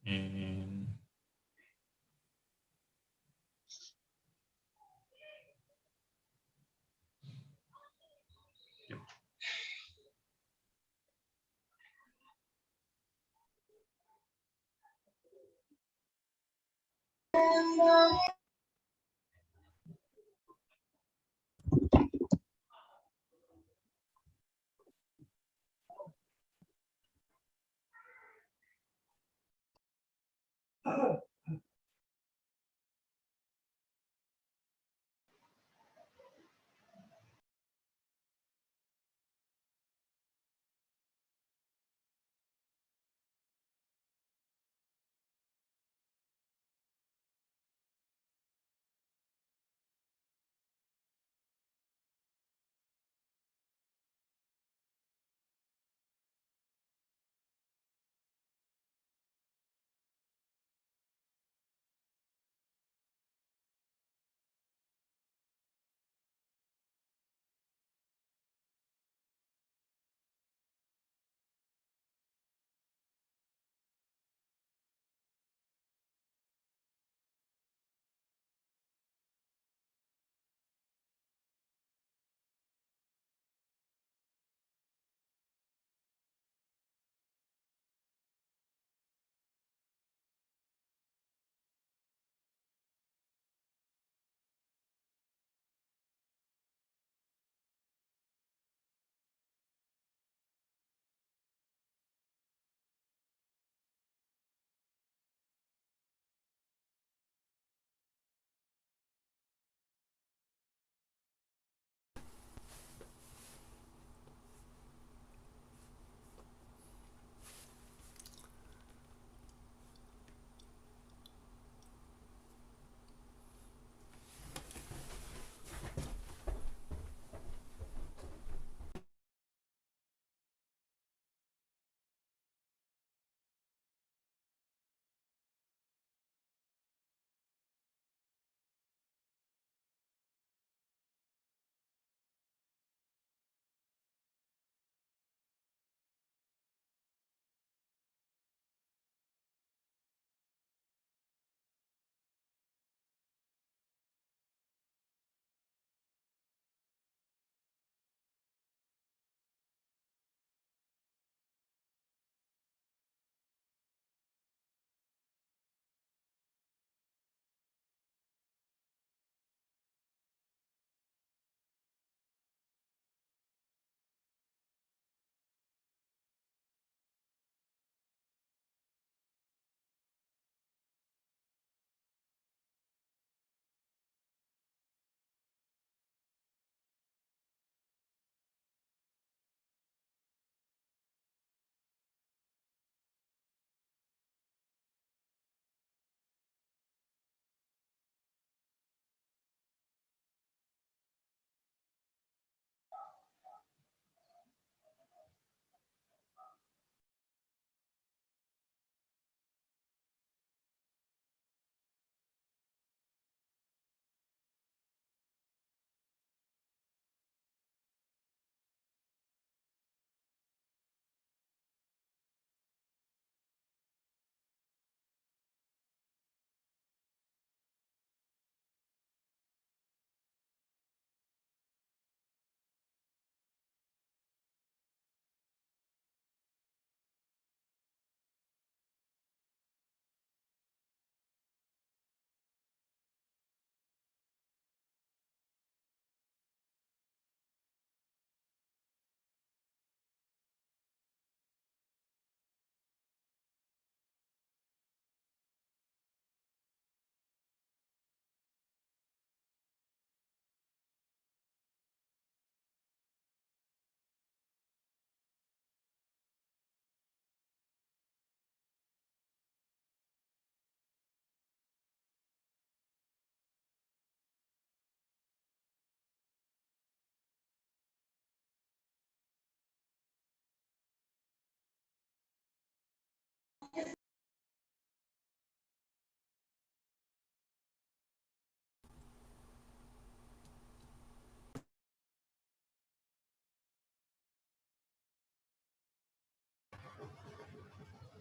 And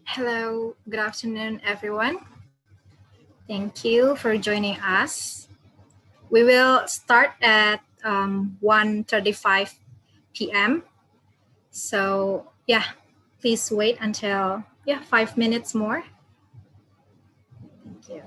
Hello, good afternoon, everyone. Thank you for joining us. We will start at 1:35 p.m. So please wait until 5 minutes more. Thank you.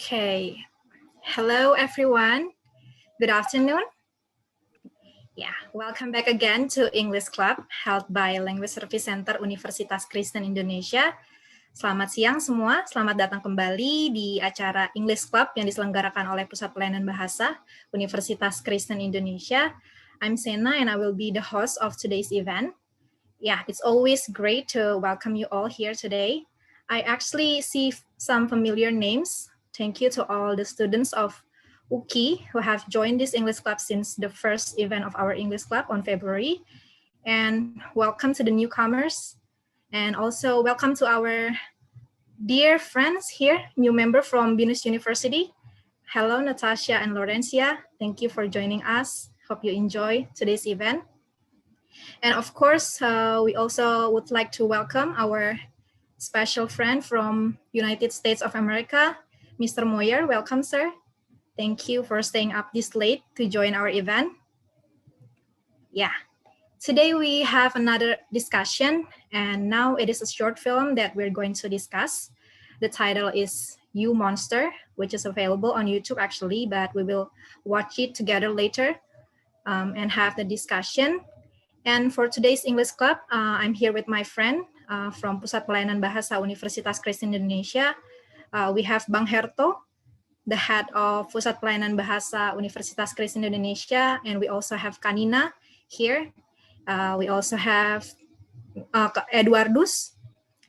Okay. Hello, everyone. Good afternoon. Welcome back again to English Club held by Language Service Center Universitas Kristen Indonesia. Selamat siang semua, selamat datang kembali di acara English Club yang diselenggarakan oleh Pusat Pelayanan Bahasa Universitas Kristen Indonesia. I'm Sena and I will be the host of today's event. It's always great to welcome you all here today. I actually see some familiar names. Thank you to all the students of UKI, who have joined this English Club since the first event of our English Club on February. And welcome to the newcomers. And also welcome to our dear friends here, new member from Binus University. Hello, Natasha and Laurencia. Thank you for joining us. Hope you enjoy today's event. And of course, we also would like to welcome our special friend from United States of America, Mr. Moyer. Welcome, sir. Thank you for staying up this late to join our event. Yeah, today we have another discussion, and now it is a short film that we're going to discuss. The title is You Monster, which is available on YouTube actually, but we will watch it together later and have the discussion. And for today's English Club, I'm here with my friend from Pusat Pelayanan Bahasa Universitas Kristen Indonesia. We have Bang Herto, the head of Pusat Pelayanan Bahasa Universitas Kristen Indonesia, and we also have Kanina here. We also have Eduardus,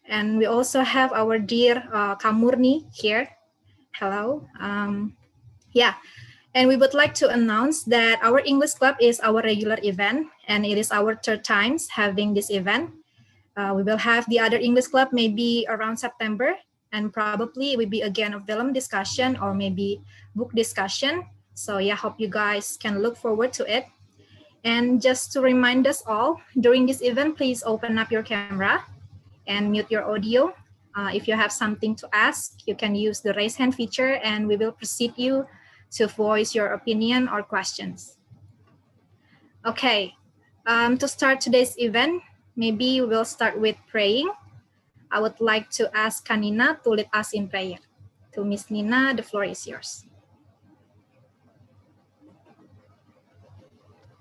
and we also have our dear Kamurni here. Hello. Yeah. And we would like to announce that our English Club is our regular event, and it is our third time having this event. We will have the other English Club maybe around September, and probably it will be again a film discussion or maybe book discussion. So yeah, hope you guys can look forward to it. And just to remind us all, during this event, please open up your camera and mute your audio. If you have something to ask, you can use the raise hand feature and we will proceed you to voice your opinion or questions. Okay, to start today's event, maybe we'll start with praying. I would like to ask Kanina to lead us in prayer. To Miss Nina, the floor is yours.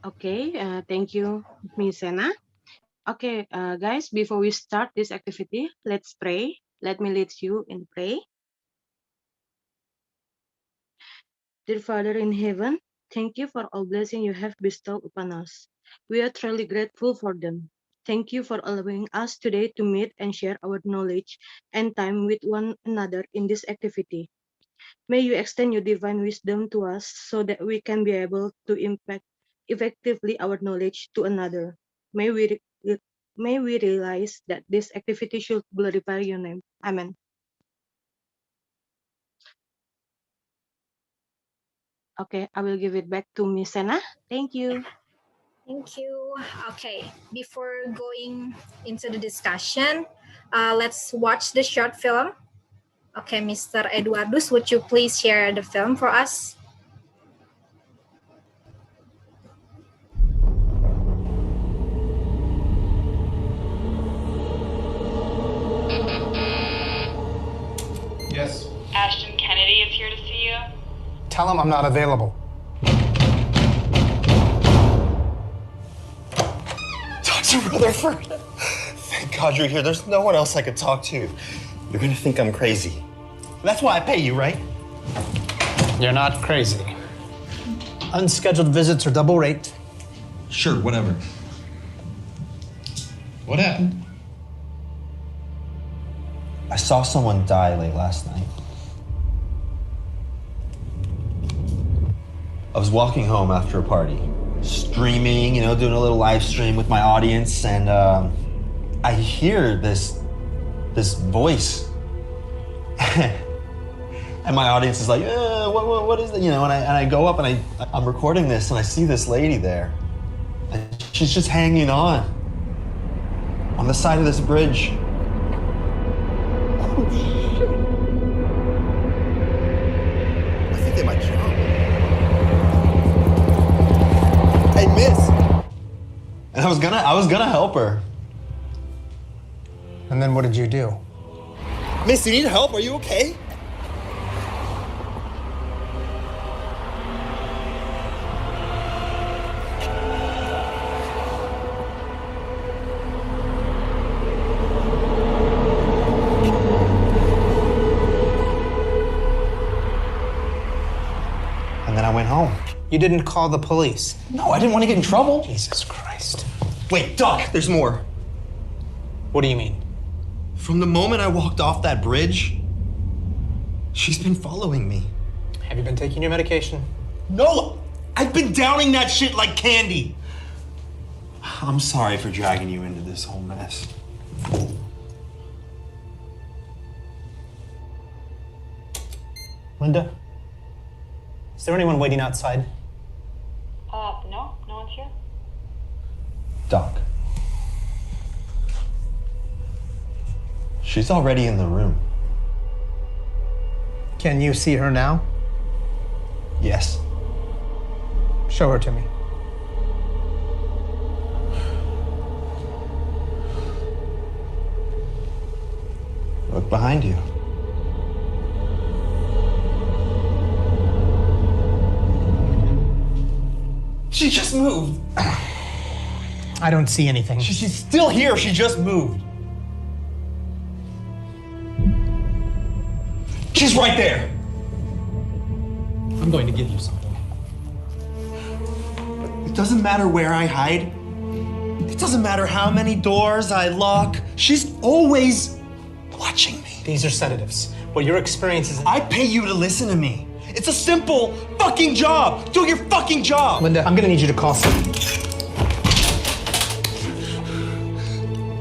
Okay, thank you, Miss Sena. Okay, guys, before we start this activity, let's pray. Let me lead you in prayer. Dear Father in heaven, thank you for all blessings you have bestowed upon us. We are truly grateful for them. Thank you for allowing us today to meet and share our knowledge and time with one another in this activity. May you extend your divine wisdom to us so that we can be able to impact effectively our knowledge to another. May we realize that this activity should glorify your name. Amen. Okay, I will give it back to Miss Sena. Thank you. Thank you. Okay, before going into the discussion, let's watch the short film. Okay, Mr. Eduardus, would you please share the film for us? Yes. Ashton Kennedy is here to see you. Tell him I'm not available. Dr. Rutherford! Thank God you're here. There's no one else I could talk to. You're gonna think I'm crazy. That's why I pay you, right? You're not crazy. Unscheduled visits are double rate. Sure, whatever. What happened? I saw someone die late last night. I was walking home after a party, streaming, doing a little live stream with my audience, and I hear this voice. And my audience is like, what is that? And I go up and I'm recording this and I see this lady there. And she's just hanging on the side of this bridge. Oh, shit. I think they might jump. Hey, miss. And I was gonna help her. And then what did you do? Miss, you need help? Are you okay? And then I went home. You didn't call the police. No, I didn't want to get in trouble. Jesus Christ. Wait, Doc, there's more. What do you mean? From the moment I walked off that bridge, she's been following me. Have you been taking your medication? No! I've been downing that shit like candy! I'm sorry for dragging you into this whole mess. Linda? Is there anyone waiting outside? No one's here. Doc. She's already in the room. Can you see her now? Yes. Show her to me. Look behind you. She just moved. I don't see anything. She's still here. She just moved. She's right there. I'm going to give you something. It doesn't matter where I hide. It doesn't matter how many doors I lock. She's always watching me. These are sedatives. What your experience is... I pay you to listen to me. It's a simple fucking job. Do your fucking job. Linda, I'm gonna need you to call someone.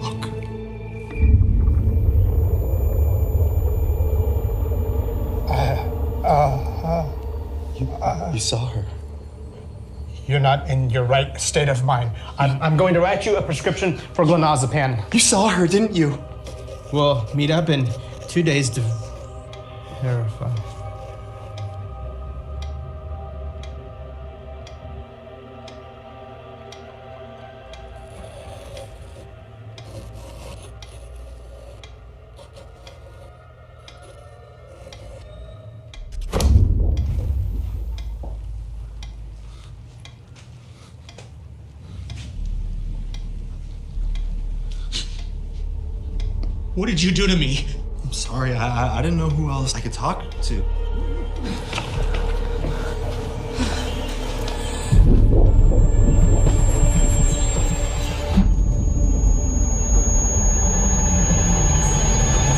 Look. You saw her. You're not in your right state of mind. I'm going to write you a prescription for clonazepam. You saw her, didn't you? We'll meet up in 2 days to verify. What did you do to me? I'm sorry, I didn't know who else I could talk to.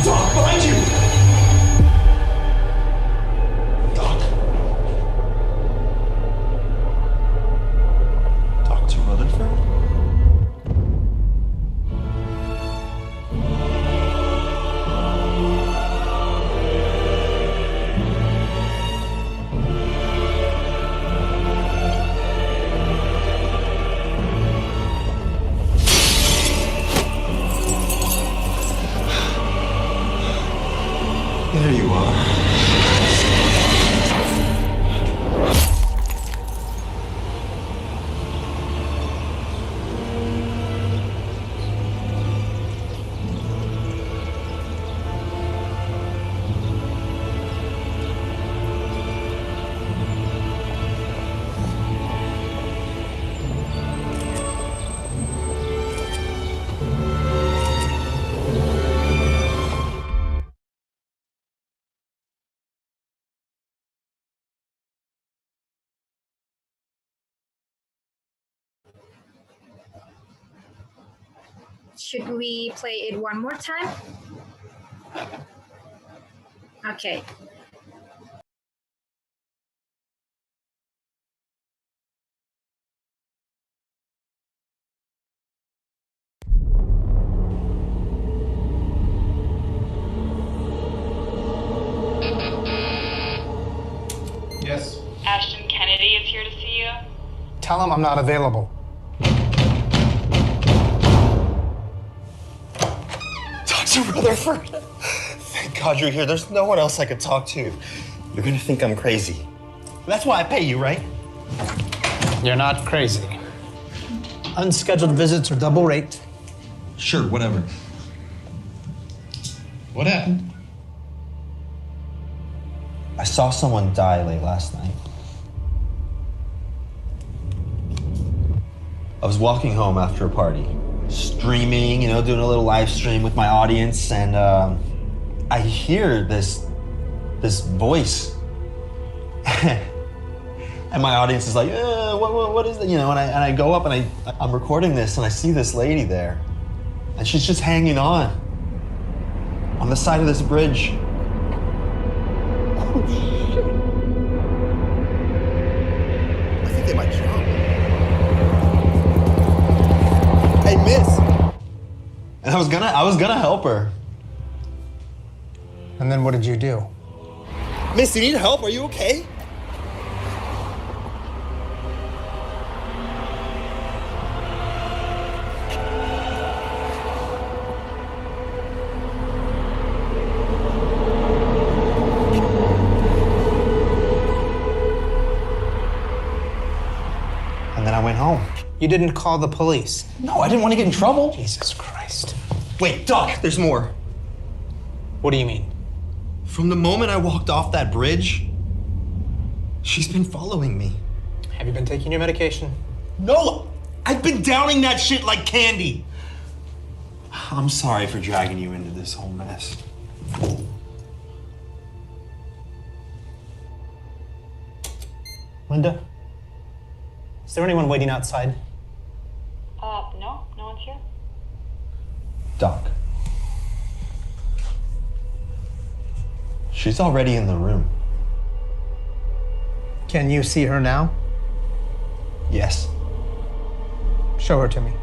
Doc, behind you! Doc. Dr. Rutherford? There you are. Should we play it one more time? Okay. Yes. Ashton Kennedy is here to see you. Tell him I'm not available. Dr. Rutherford! Thank God you're here. There's no one else I could talk to. You're gonna think I'm crazy. That's why I pay you, right? You're not crazy. Unscheduled visits are double rate. Sure, whatever. What happened? I saw someone die late last night. I was walking home after a party, streaming, doing a little live stream with my audience, and I hear this voice. And my audience is like, what is that? And I go up and I'm recording this and I see this lady there. And she's just hanging on the side of this bridge. Oh, shit. I was gonna help her. And then what did you do? Miss, you need help? Are you okay? And then I went home. You didn't call the police. No, I didn't want to get in trouble. Jesus Christ. Wait, Doc, there's more. What do you mean? From the moment I walked off that bridge, she's been following me. Have you been taking your medication? No, I've been downing that shit like candy. I'm sorry for dragging you into this whole mess. Linda? Is there anyone waiting outside? No, no one's here. Doc. She's already in the room. Can you see her now? Yes. Show her to me.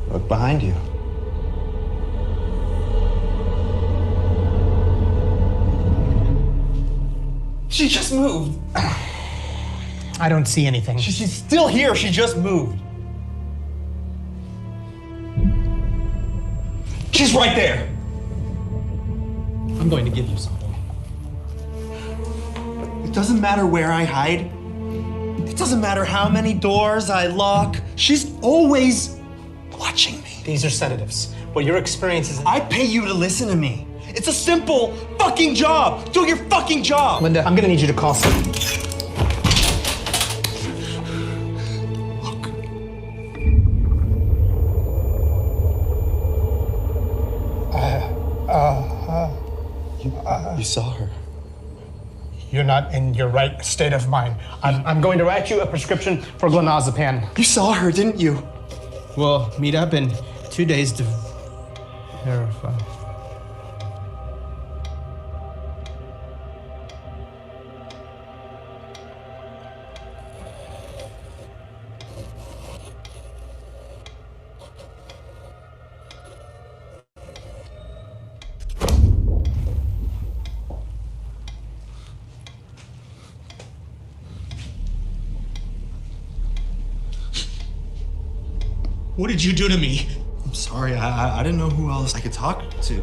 Look behind you. She just moved. I don't see anything. She's still here. She just moved. She's right there. I'm going to give you something. It doesn't matter where I hide. It doesn't matter how many doors I lock. She's always watching me. These are sedatives. What your experience is... I pay you to listen to me. It's a simple fucking job. Do your fucking job. Linda, I'm gonna need you to call someone. You saw her. You're not in your right state of mind. I'm going to write you a prescription for glonazepam. You saw her, didn't you? We'll meet up in 2 days to verify. What did you do to me? I'm sorry, I didn't know who else I could talk to.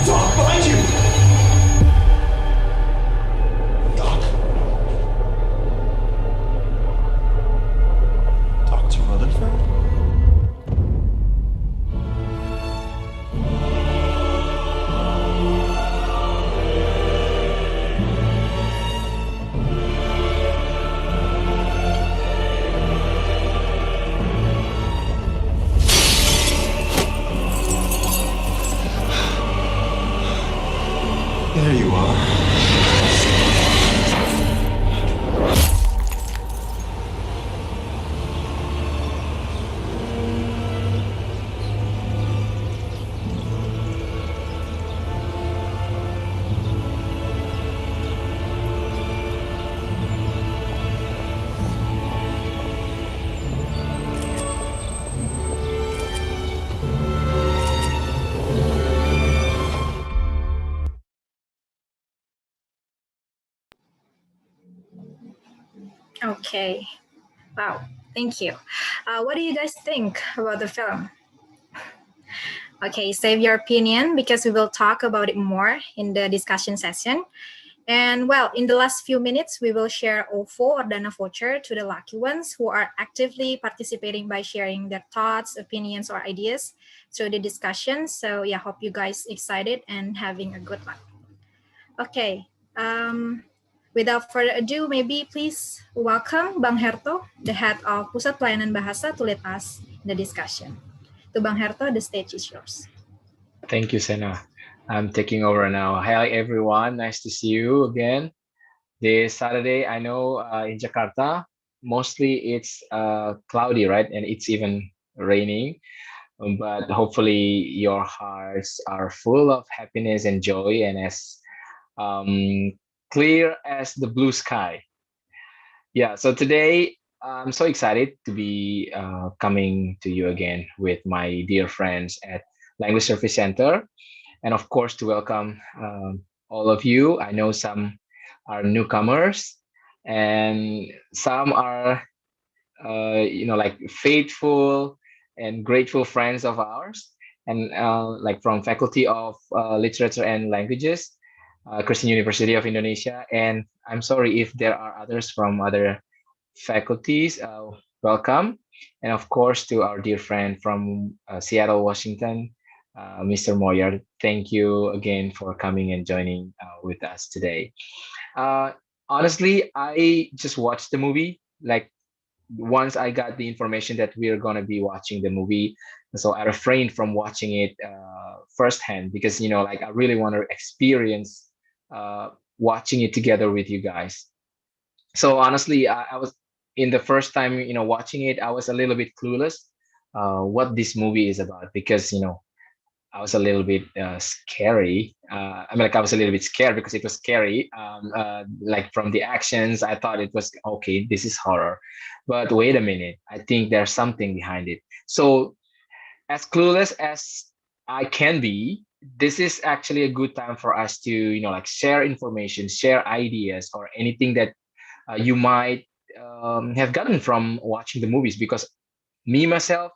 Doc, behind you! Doc. Dr. Rutherford? There you are. Okay. Wow. Thank you. What do you guys think about the film? Okay, save your opinion because we will talk about it more in the discussion session. And well, in the last few minutes, we will share OVO or Dana voucher to the lucky ones who are actively participating by sharing their thoughts, opinions, or ideas through the discussion. So yeah, hope you guys excited and having a good luck. Okay, without further ado, maybe please welcome Bang Herto, the head of Pusat Pelayanan Bahasa, to lead us in the discussion. To Bang Herto, the stage is yours. Thank you, Sena. I'm taking over now. Hi, everyone. Nice to see you again. This Saturday, I know in Jakarta, mostly it's cloudy, right? And it's even raining, but hopefully your hearts are full of happiness and joy and as um, clear as the blue sky. Yeah, so today I'm so excited to be coming to you again with my dear friends at Language Service Center, and of course to welcome all of you. I know some are newcomers, and some are like faithful and grateful friends of ours, and like from Faculty of Literature and Languages, Christian University of Indonesia. And I'm sorry if there are others from other faculties. Welcome, and of course to our dear friend from Seattle, Washington, Mr. Moyer. Thank you again for coming and joining with us today. Uh, Honestly, I just watched the movie like once I got the information that we're gonna be watching the movie, so I refrained from watching it firsthand because like I really want to experience watching it together with you guys. So honestly, I was in the first time watching it, I was a little bit clueless what this movie is about because I was a little bit scary. I mean, like I was a little bit scared because it was scary. Like from the actions, I thought it was okay. This is horror, but wait a minute. I think there's something behind it. So, as clueless as I can be, this is actually a good time for us to like share information, share ideas, or anything that you might have gotten from watching the movies. Because me myself,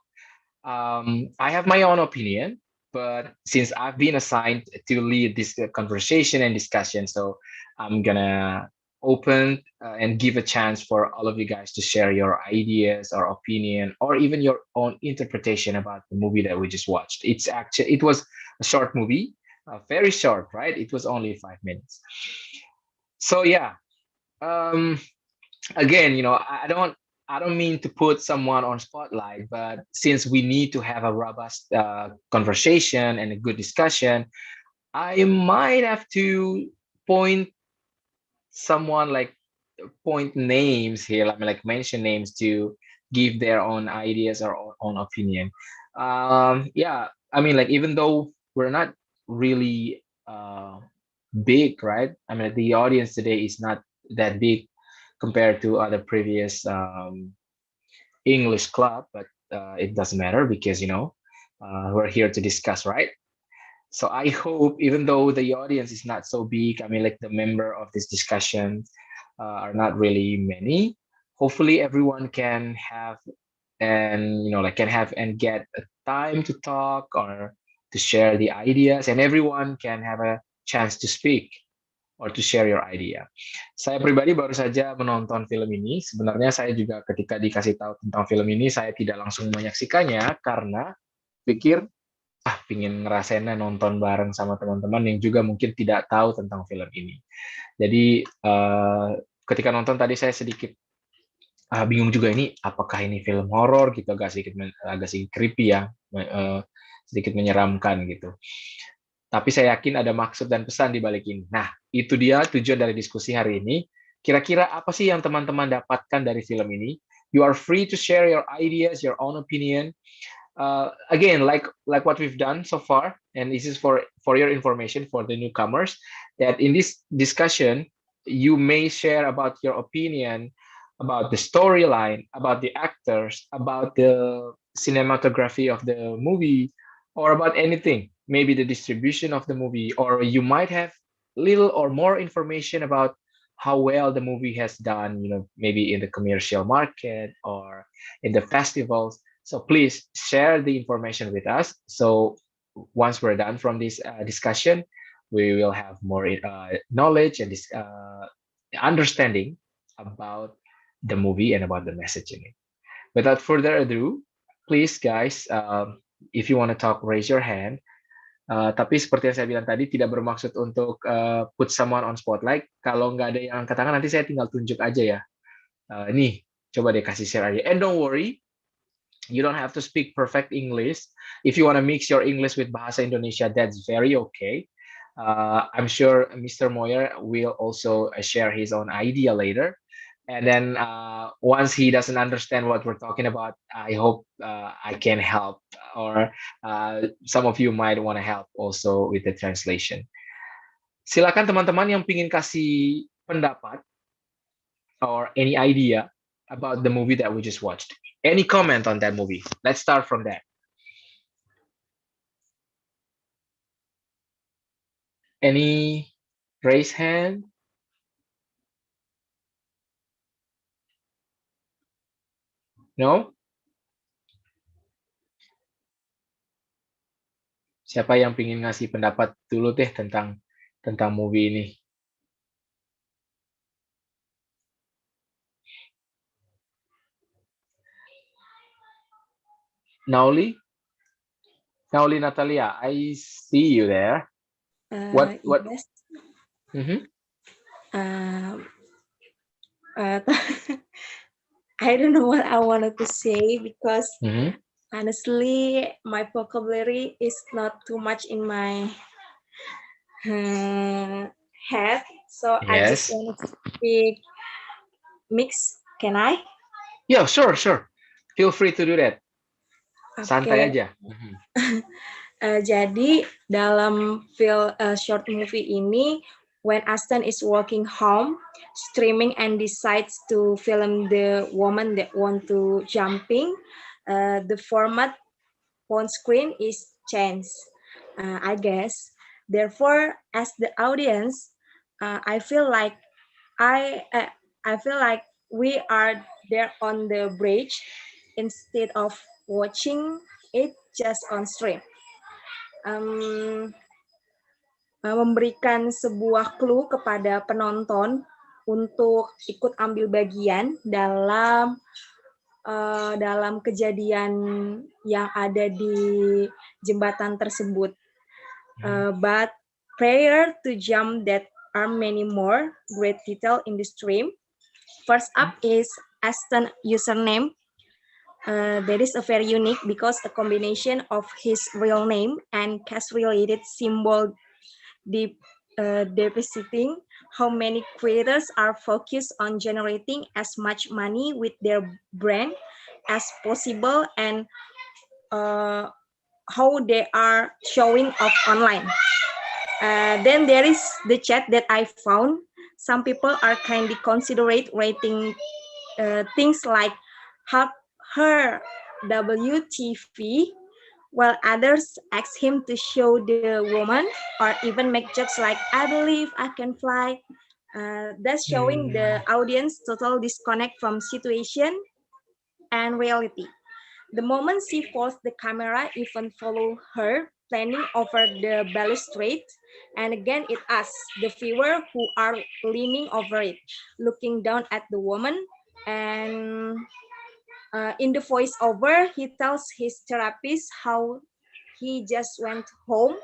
I have my own opinion, but since I've been assigned to lead this conversation and discussion, so I'm gonna open and give a chance for all of you guys to share your ideas or opinion or even your own interpretation about the movie that we just watched. It was a short movie, very short, right? It was only 5 minutes. So yeah, um, again, I don't mean to put someone on spotlight, but since we need to have a robust conversation and a good discussion, I might have to point someone like point names here. I mean, like mention names to give their own ideas or own opinion. Yeah, I mean, like even though we're not really big, right? I mean, the audience today is not that big compared to other previous English club, but it doesn't matter because we're here to discuss, right? So I hope, even though the audience is not so big, I mean, like the member of this discussion are not really many. Hopefully, everyone can have and like can have and get a time to talk or to share the ideas, and everyone can have a chance to speak or to share your idea. Saya pribadi baru saja menonton film ini. Sebenarnya saya juga ketika dikasih tahu tentang film ini, saya tidak langsung menyaksikannya karena pikir, pingin ngerasain nonton bareng sama teman-teman yang juga mungkin tidak tahu tentang film ini. Jadi ketika nonton tadi saya sedikit bingung juga ini apakah ini film horor gitu, agak sedikit creepy ya, sedikit menyeramkan gitu. Tapi saya yakin ada maksud dan pesan di balik ini. Nah, itu dia tujuan dari diskusi hari ini. Kira-kira apa sih yang teman-teman dapatkan dari film ini? You are free to share your ideas, your own opinion. Again, like what we've done so far, and this is for your information for the newcomers, that in this discussion, you may share about your opinion about the storyline, about the actors, about the cinematography of the movie, or about anything, maybe the distribution of the movie, or you might have little or more information about how well the movie has done, maybe in the commercial market or in the festivals. So please share the information with us. So once we're done from this discussion, we will have more knowledge and this understanding about the movie and about the message in it. Without further ado, please guys, if you want to talk, raise your hand. Tapi seperti yang saya bilang tadi, tidak bermaksud untuk put someone on spotlight. Kalau nggak ada yang angkat tangan, nanti saya tinggal tunjuk aja ya. Nih, coba deh kasih share aja. And don't worry, you don't have to speak perfect English. If you want to mix your English with Bahasa Indonesia, that's very okay. I'm sure Mr. Moyer will also share his own idea later. And then once he doesn't understand what we're talking about, I hope I can help, or some of you might want to help also with the translation. Silakan teman-teman yang pingin kasih pendapat or any idea about the movie that we just watched. Any comment on that movie? Let's start from that. Any raise hand? No? Siapa yang pingin ngasih pendapat dulu deh tentang movie ini? Nauli Natalia, I see you there. What? Yes. I don't know what I wanted to say because honestly, my vocabulary is not too much in my head, so I just want to speak mix. Can I? Yeah, sure. Feel free to do that. Santai aja. Jadi dalam film short movie ini, when Aston is walking home, streaming and decides to film the woman that want to jumping, the format on screen is changed, I guess. Therefore, as the audience, I feel like we are there on the bridge instead of watching it just on stream. Memberikan sebuah clue kepada penonton untuk ikut ambil bagian dalam kejadian yang ada di jembatan tersebut. But prior to jump, that are many more great detail in the stream. First up is Aston username. That is a very unique because a combination of his real name and cast-related symbol depositing how many creators are focused on generating as much money with their brand as possible and how they are showing off online. Then there is the chat that I found. Some people are kindly considerate rating things like her WTV, while others ask him to show the woman or even make jokes like, I believe I can fly. Thus showing the audience total disconnect from situation and reality. The moment she falls, the camera even follow her, planning over the balustrade. And again, it asks the viewer who are leaning over it, looking down at the woman. And in the voiceover, he tells his therapist how he just went home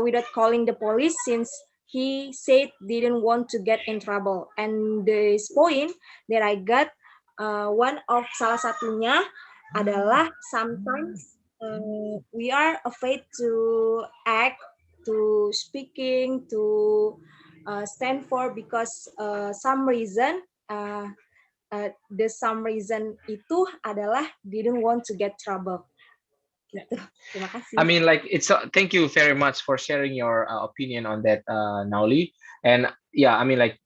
without calling the police since he said didn't want to get in trouble. And this point that I got, one of salah satunya adalah sometimes we are afraid to act, to speaking, to stand for because some reason. The some reason itu adalah didn't want to get trouble. Gitu. Terima kasih. I mean, like thank you very much for sharing your opinion on that, Nauli. And yeah, I mean, like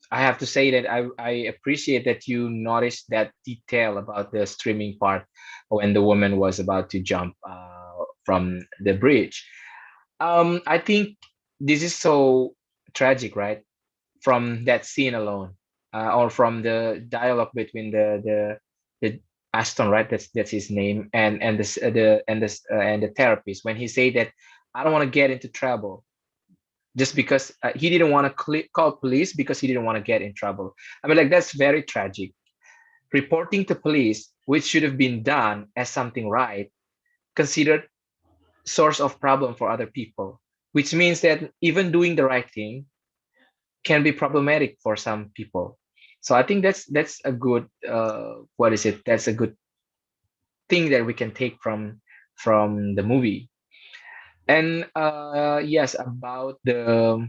I have to say that I appreciate that you noticed that detail about the streaming part when the woman was about to jump from the bridge. I think this is so tragic, right? From that scene alone. Or from the dialogue between the Aston, right? That's his name, and the therapist when he said that I don't want to get into trouble, just because he didn't want to call police because he didn't want to get in trouble. I mean, like that's very tragic. Reporting to police, which should have been done as something right, considered source of problem for other people, which means that even doing the right thing can be problematic for some people. So I think that's a good that's a good thing that we can take from the movie. And yes, about the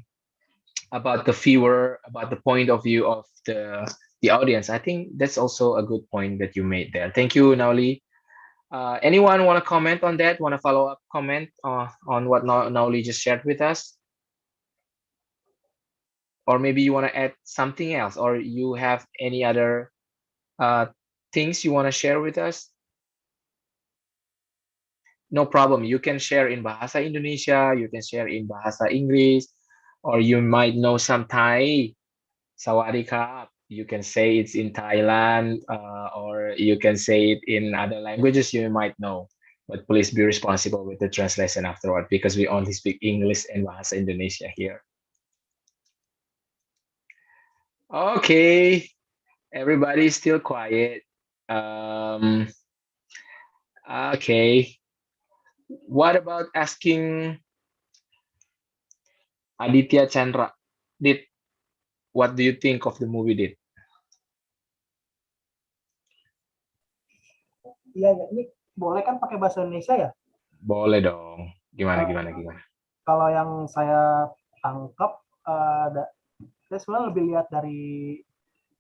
viewer, about the point of view of the the audience. I think that's also a good point that you made there. Thank you, Nauli. Anyone want to comment on that? Want to follow up comment on what Nauli just shared with us? Or maybe you want to add something else, or you have any other things you want to share with us? No problem. You can share in Bahasa Indonesia, you can share in Bahasa English, or you might know some Thai. Sawadee krap. You can say it's in Thailand, or you can say it in other languages you might know. But please be responsible with the translation afterward, because we only speak English and Bahasa Indonesia here. Okay, everybody is still quiet. Okay. What about asking Aditya Chandra? What do you think of the movie, Dit? Iya, ini boleh kan pakai bahasa Indonesia ya? Boleh dong. Gimana? Kalau yang saya tangkap, saya sebenarnya lebih lihat dari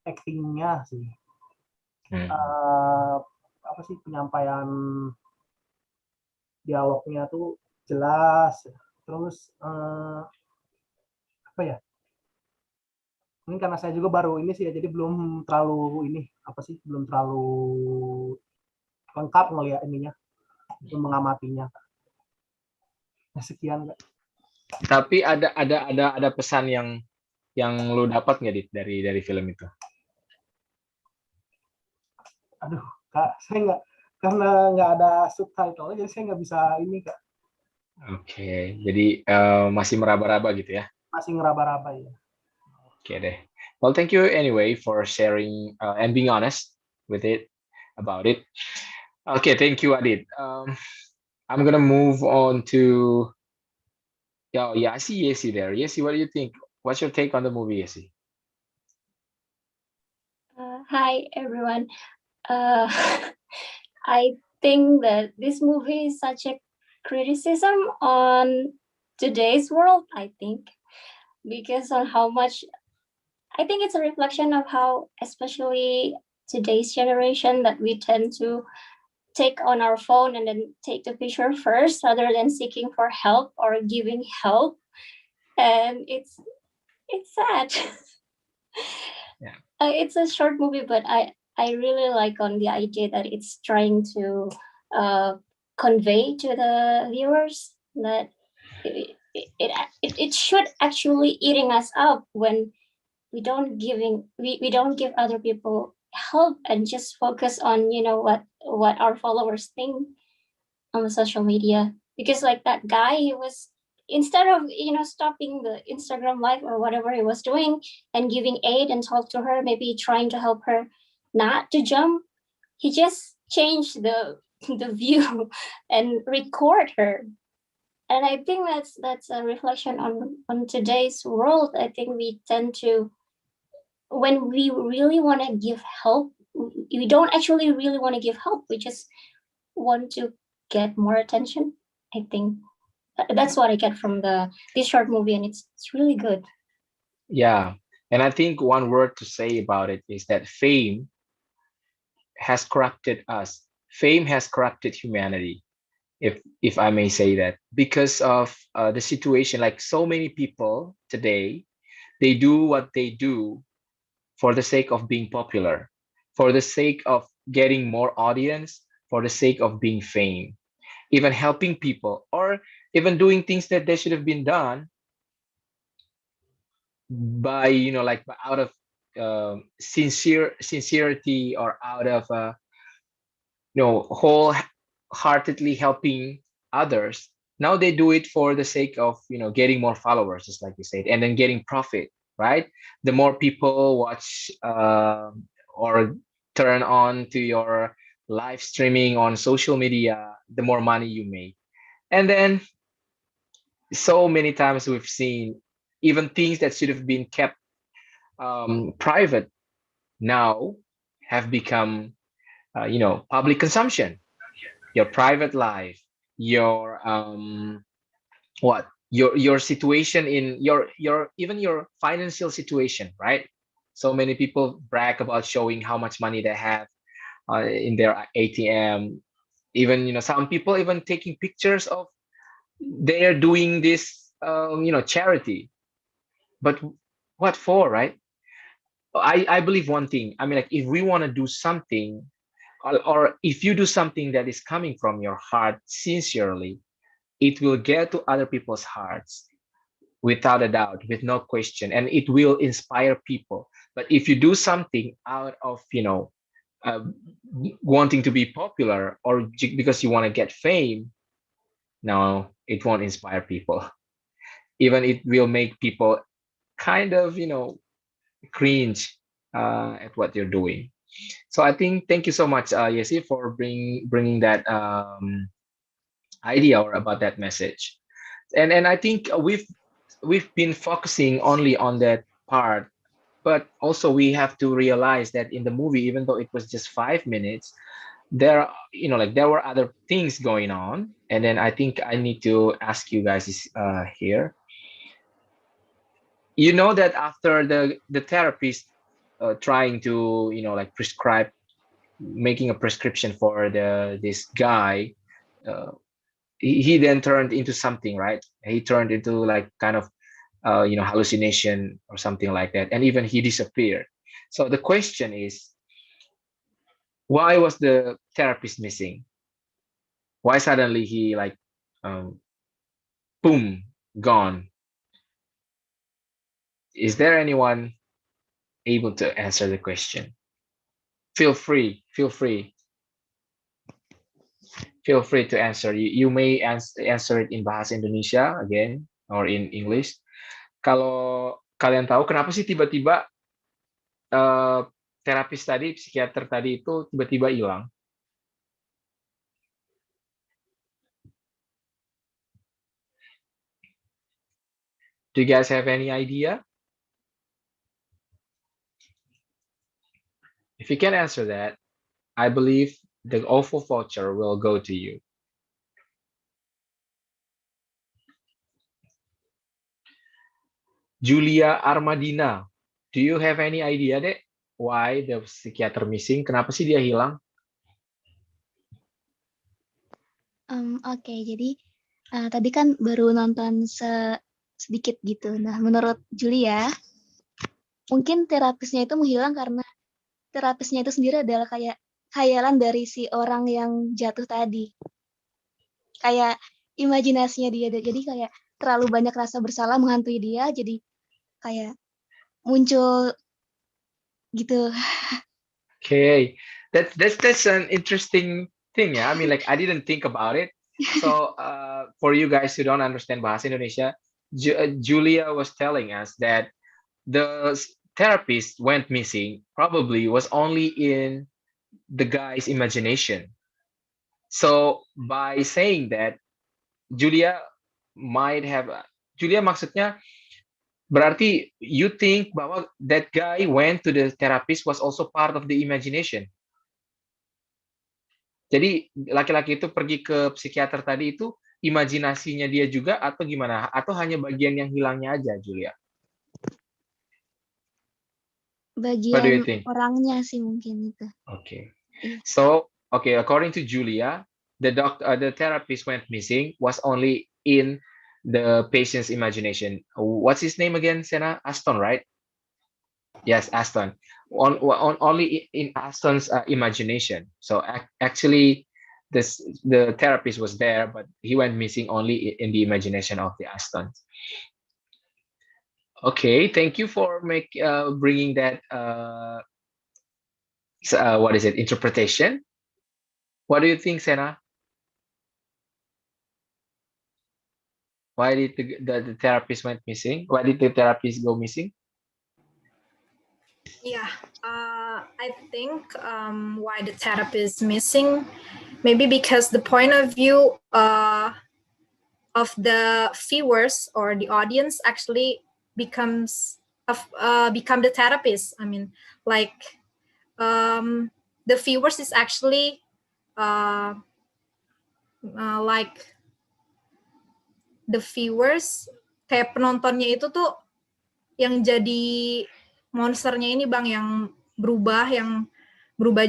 actingnya sih. Apa sih, penyampaian dialognya tuh jelas. Terus apa ya? Ini karena saya juga baru ini sih ya, jadi belum terlalu belum terlalu lengkap ngelihat ininya, mengamatinya. Sekian, Kak. Tapi ada pesan yang lu dapat nggak, Dit, dari film itu? Aduh, Kak, saya nggak, karena nggak ada subtitle, jadi saya nggak bisa ini, Kak. Oke, jadi masih meraba-raba gitu ya? Masih ngeraba-raba ya. Oke deh. Well, thank you anyway for sharing and being honest with it about it. Okay, thank you, Adit. I'm gonna move on to. Oh yeah, I see Yesi there. Yesi, what do you think? What's your take on the movie, Yesi? Hi everyone. I think that this movie is such a criticism on today's world, I think, because on how much, I think it's a reflection of how, especially today's generation, that we tend to take on our phone and then take the picture first rather than seeking for help or giving help. And it's sad. Yeah. It's a short movie, but I really like on the idea that it's trying to convey to the viewers that it should actually eating us up when we don't give other people help and just focus on what our followers think on the social media. Because like that guy, he was, instead of stopping the Instagram live or whatever he was doing and giving aid and talk to her, maybe trying to help her not to jump, he just changed the view and record her. And I think that's a reflection on today's world. I think we tend to, when we really want to give help, we don't actually really want to give help. We just want to get more attention. I think that's what I get from this short movie, and it's really good. Yeah, and I think one word to say about it is that fame has corrupted us. Fame has corrupted humanity, if I may say that, because of the situation. Like so many people today, they do what they do for the sake of being popular, for the sake of getting more audience, for the sake of being fame, even helping people, or even doing things that they should have been done by out of sincerity, or out of wholeheartedly helping others. Now they do it for the sake of getting more followers, just like you said, and then getting profit, right? The more people watch or turn on to your live streaming on social media, the more money you make. And then so many times we've seen even things that should have been kept private now have become public consumption. Your private life, your your situation in your even your financial situation, right? So many people brag about showing how much money they have in their ATM. Even some people even taking pictures of they're doing this charity. But what for, right? I believe one thing. I mean, like, if we want to do something, or if you do something that is coming from your heart sincerely, it will get to other people's hearts without a doubt, with no question, and it will inspire people. But if you do something out of uh, wanting to be popular, or because you want to get fame, no, it won't inspire people. Even it will make people kind of cringe at what you're doing. So I think, thank you so much, Yesi, for bringing that idea or about that message. And I think we've been focusing only on that part, but also we have to realize that in the movie, even though it was just 5 minutes, there like there were other things going on. And then I think I need to ask you guys here. That after the therapist trying to like prescribe, making a prescription for this guy, uh, he then turned into something, right? He turned into like kind of hallucination or something like that, and even he disappeared. So the question is, why was the therapist missing? Why suddenly he like boom, gone? Is there anyone able to answer the question? Feel free to answer. You may answer it in bahasa Indonesia again or in English. Kalau kalian tahu kenapa sih tiba-tiba terapis tadi, psikiater tadi itu tiba-tiba hilang? Do you guys have any idea? If you can answer that, I believe the awful voucher will go to you. Julia Armadina, do you have any idea, Dek? Why the psychiater missing? Kenapa sih dia hilang? Oke, jadi tadi kan baru nonton sedikit gitu. Nah, menurut Julia, mungkin terapisnya itu menghilang karena terapisnya itu sendiri adalah kayak khayalan dari si orang yang jatuh tadi. Kayak imajinasinya dia. Jadi kayak terlalu banyak rasa bersalah menghantui dia, jadi kayak muncul gitu. Okay, that's an interesting thing, yeah. I mean, like, I didn't think about it. So for you guys who don't understand bahasa Indonesia, Julia was telling us that the therapist went missing probably was only in the guy's imagination. So by saying that, Julia maksudnya berarti you think bahwa that guy went to the therapist was also part of the imagination. Jadi laki-laki itu pergi ke psikiater tadi itu imajinasinya dia juga atau gimana? Atau hanya bagian yang hilangnya aja, Julia? Bagian orangnya sih mungkin itu. Okay. So, okay, according to Julia, the therapist went missing was only in the patient's imagination. What's his name again, Sena? Aston, right? Yes, Aston. Only in Aston's imagination. So actually, the therapist was there, but he went missing only in the imagination of the Aston. Okay, thank you for bringing that. What is it? Interpretation. What do you think, Sena? Why did the therapist went missing? Why did the therapist go missing? Yeah, I think why the therapist is missing, maybe because the point of view of the viewers or the audience actually become the therapist. I mean, like the viewers is actually like the viewers, kayak penontonnya itu tuh yang jadi monsternya ini Bang yang berubah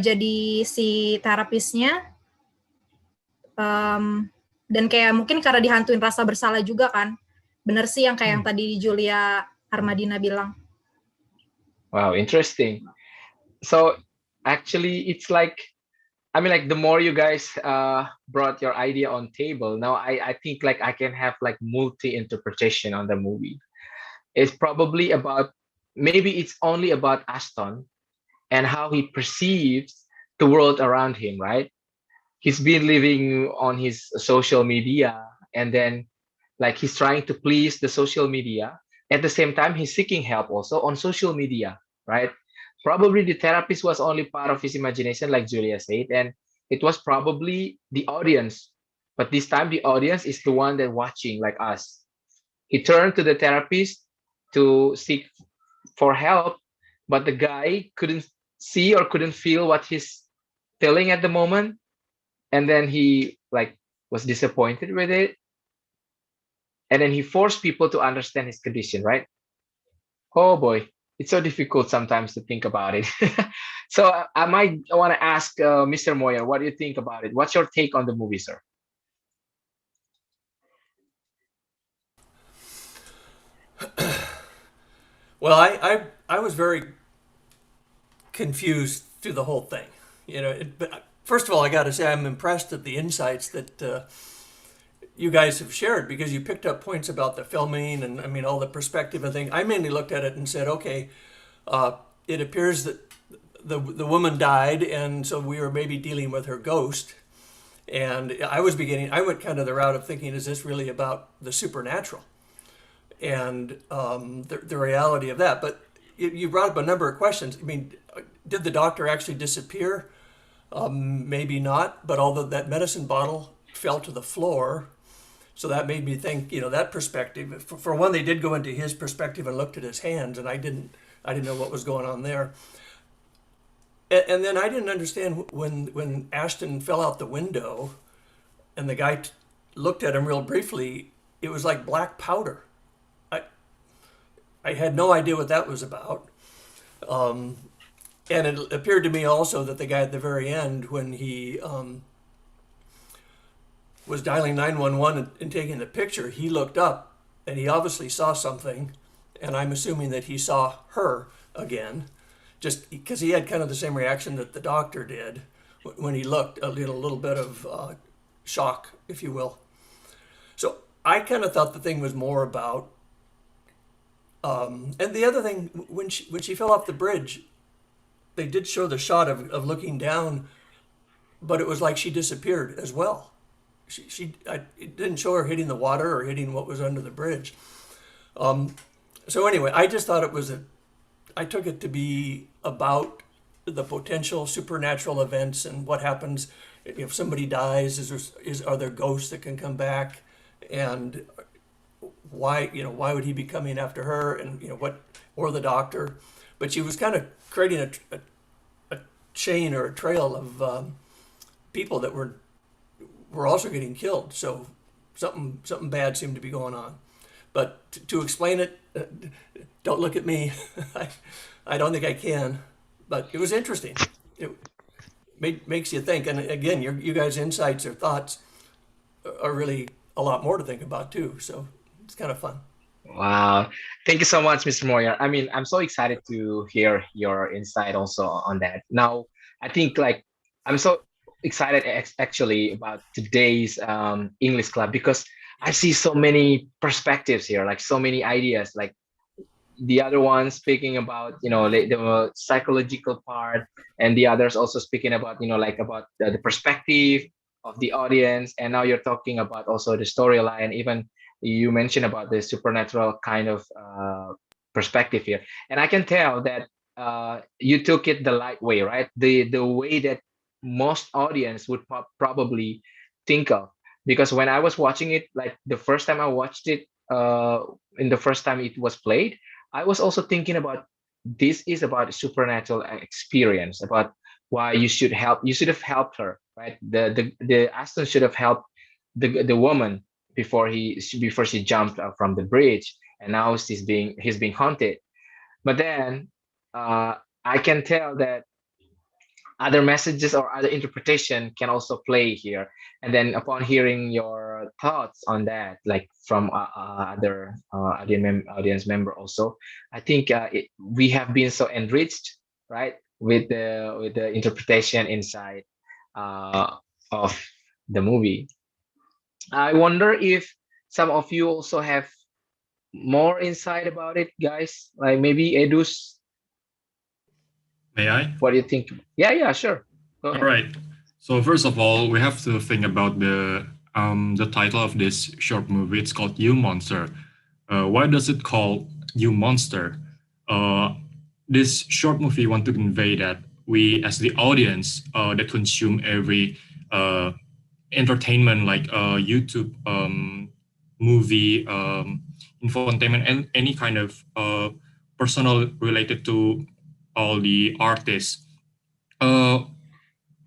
jadi si terapisnya. Dan kayak mungkin karena dihantuin rasa bersalah juga kan. Bener sih yang kayak yang tadi Julia Armadina bilang. Wow, interesting. So actually it's like, I mean, like the more you guys brought your idea on table, now I think like I can have like multi-interpretation on the movie. It's probably about, maybe it's only about Aston and how he perceives the world around him, right? He's been living on his social media, and then like he's trying to please the social media. At the same time, he's seeking help also on social media, right? Probably the therapist was only part of his imagination, like Julia said, and it was probably the audience. But this time, the audience is the one that watching, like us. He turned to the therapist to seek for help, but the guy couldn't see or couldn't feel what he's feeling at the moment, and then he like was disappointed with it, and then he forced people to understand his condition, right? Oh boy, it's so difficult sometimes to think about it. So I might want to ask Mr. Moyer, what do you think about it? What's your take on the movie, sir? Well, I was very confused through the whole thing. But first of all, I got to say I'm impressed at the insights that you guys have shared, because you picked up points about the filming and I mean all the perspective and thing. I mainly looked at it and said, okay, it appears that the woman died, and so we were maybe dealing with her ghost. And I went kind of the route of thinking, is this really about the supernatural and the reality of that? But you brought up a number of questions. I mean, did the doctor actually disappear? Maybe not, but although that medicine bottle fell to the floor, so that made me think, that perspective. For one, they did go into his perspective and looked at his hands, and I didn't know what was going on there. And then I didn't understand when Ashton fell out the window and the guy looked at him real briefly, it was like black powder. I had no idea what that was about. And it appeared to me also that the guy at the very end, when he was dialing 911 and taking the picture, he looked up and he obviously saw something, and I'm assuming that he saw her again, just because he had kind of the same reaction that the doctor did when he looked, a little bit of shock, if you will. So I kind of thought the thing was more about, and the other thing, when she fell off the bridge, they did show the shot of looking down, but it was like she disappeared as well. It didn't show her hitting the water or hitting what was under the bridge. So anyway, I just thought I took it to be about the potential supernatural events and what happens if somebody dies. Are there ghosts that can come back, and why would he be coming after her, and or the doctor? But she was kind of creating a chain or a trail of people that were also getting killed. So something bad seemed to be going on. But to explain it, don't look at me. I don't think I can. But it was interesting. It makes you think. And again, you guys' insights or thoughts are really a lot more to think about too. So it's kind of fun. Wow. Thank you so much, Mr. Moyer. I mean, I'm so excited to hear your insight also on that. Now, I think like I'm so excited actually about today's English club, because I see so many perspectives here, like so many ideas, like the other one speaking about, the psychological part, and the others also speaking about, like about the perspective of the audience. And now you're talking about also the storyline. Even you mentioned about the supernatural kind of perspective here. And I can tell that you took it the light way, right? The way that most audience would probably think of. Because when I was watching it, like the first time I watched it, in the first time it was played, I was also thinking about, this is about a supernatural experience, about why you should have helped her, right? The Aston should have helped the woman before she jumped from the bridge, and now he's being haunted. But then I can tell that other messages or other interpretation can also play here. And then upon hearing your thoughts on that, like from other audience member also, I think we have been so enriched, right, with the interpretation inside uh, of the movie. I wonder if some of you also have more insight about it, guys. Like maybe Edus, May I? what do you think? Yeah, yeah, sure. Go All ahead. right. So first of all, we have to think about the title of this short movie. It's called You Monster. Why does it call You Monster? Uh, this short movie want to convey that we, as the audience, that consume every uh, entertainment like YouTube, movie, infotainment, and any kind of personal related to all the artists. Uh,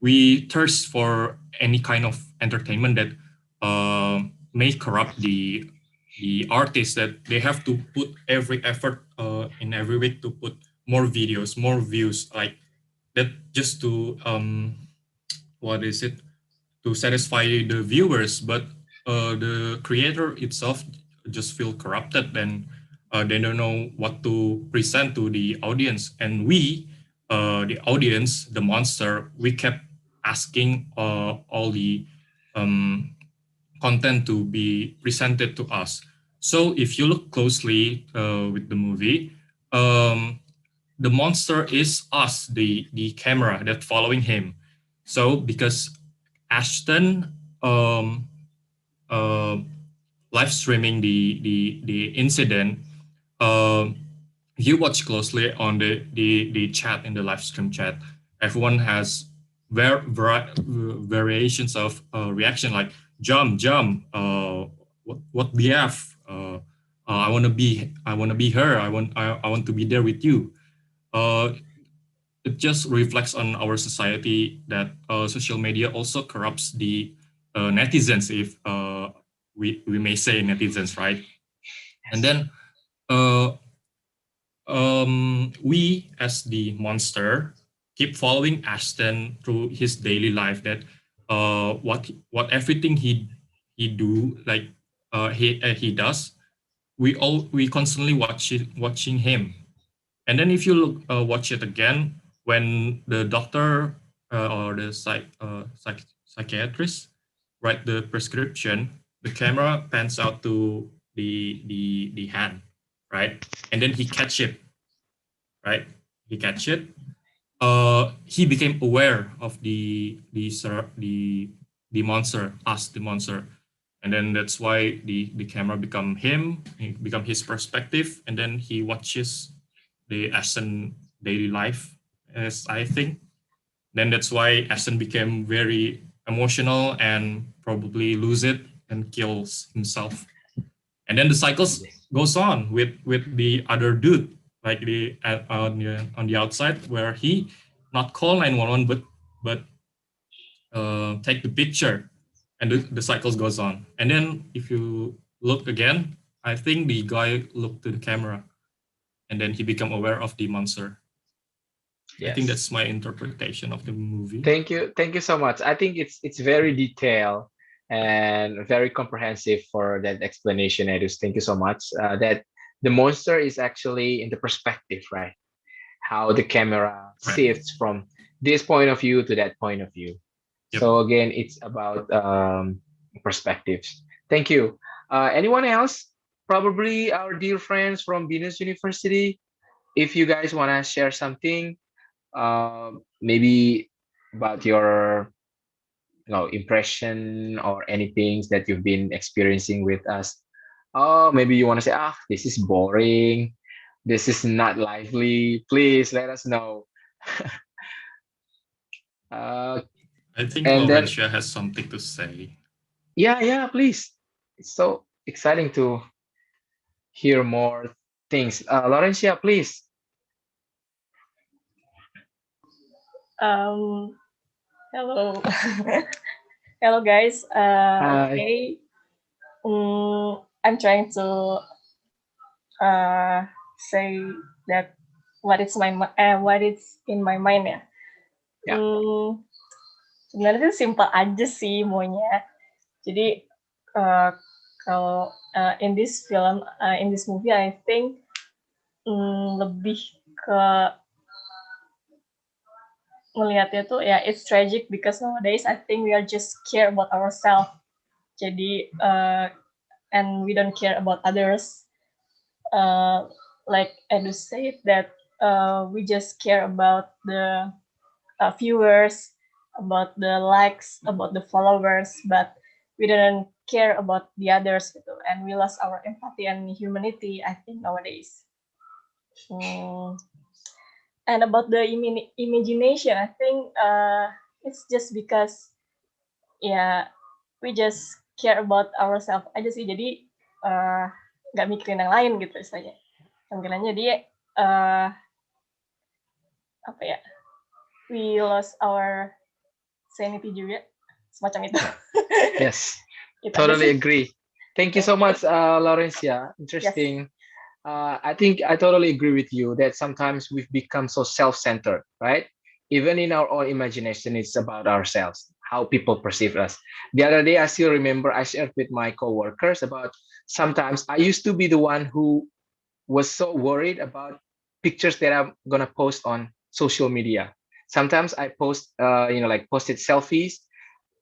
we thirst for any kind of entertainment that may corrupt the artists, that they have to put every effort in every week to put more videos, more views, like that, just to what is it, to satisfy the viewers. But the creator itself just feel corrupted, and they don't know what to present to the audience. And we, the audience, the monster, we kept asking all the um, content to be presented to us. So if you look closely with the movie, the monster is us, the camera that following him. So because Ashton uh, live streaming the incident, um, you watch closely on the chat, in the live stream chat. Everyone has variations of reaction, like jump, jump, what the f, I want to be her, I want to be there with you. It just reflects on our society that social media also corrupts the netizens, if we may say netizens, right? And then we, as the monster, keep following Ashton through his daily life, that what everything he do, like he does, we constantly watching him. And then if you look watch it again, when the doctor or the psychiatrist write the prescription, the camera pans out to the hand, right? And then he catch it, right? He catch it. He became aware of the monster, us, the monster. And then that's why the camera become him, become his perspective, and then he watches the Ashton daily life, as I think. Then that's why Ashton became very emotional and probably lose it and kills himself. And then the cycles goes on with the other dude, like on the outside, where he not call 911, but take the picture, and the cycles goes on. And then if you look again, I think the guy looked to the camera, and then he become aware of the monster. I think Yes. that's my interpretation of the movie. Thank you so much. I think it's very detailed and very comprehensive for that explanation, Edus. Thank you so much. That the monster is actually in the perspective, right? How the camera shifts from this point of view to that point of view. Yep. So again, it's about perspectives. Thank you. Anyone else? Probably our dear friends from Venus University. If you guys want to share something, maybe about your impression or anything that you've been experiencing with us. Oh, maybe you want to say, this is boring, this is not lively. Please let us know. I think And then Laurentia has something to say. yeah, please. It's so exciting to hear more things. Laurentia, please. Hello. Hello, guys. Hi. Okay. I'm trying to say that what is in my mind ya. Ya. Sebenarnya itu simple aja sih maunya. Jadi kalau in this film, in this movie, I think lebih ke melihatnya tuh ya it's tragic because nowadays I think we are just care about ourselves. Jadi and we don't care about others. Like Edu said that we just care about the viewers, about the likes, about the followers, but we didn't care about the others gitu. And we lost our empathy and humanity, I think, nowadays. And about the imagination, I think it's just because we just care about ourselves aja sih. Jadi nggak mikirin yang lain gitu istilahnya. Tampilannya dia apa ya? We lost our sanity juga, semacam itu. Yes, Itu totally aja sih. agree. Thank you so much, Laurencia. Interesting. I think I totally agree with you that sometimes we've become so self-centered, right? Even in our own imagination, it's about ourselves, how people perceive us. The other day, I still remember I shared with my coworkers about sometimes I used to be the one who was so worried about pictures that I'm gonna post on social media. Sometimes I post, like posted selfies,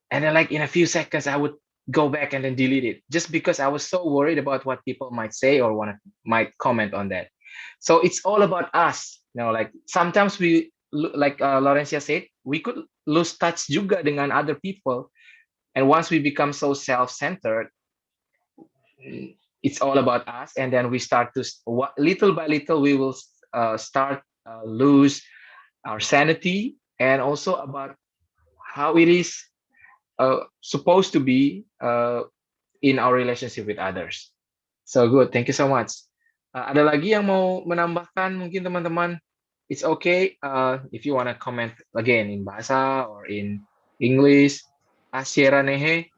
and then like in a few seconds I would go back and then delete it just because I was so worried about what people might say or might comment on that. So it's all about us, like sometimes we, like Laurencia said, we could lose touch juga dengan other people, and once we become so self-centered, it's all about us, and then we start to little by little we will start lose our sanity, and also about how it is supposed to be in our relationship with others. So good, thank you so much. Ada lagi yang mau menambahkan mungkin teman-teman? It's okay if you want to comment again in bahasa or in English. Asiera Nehe,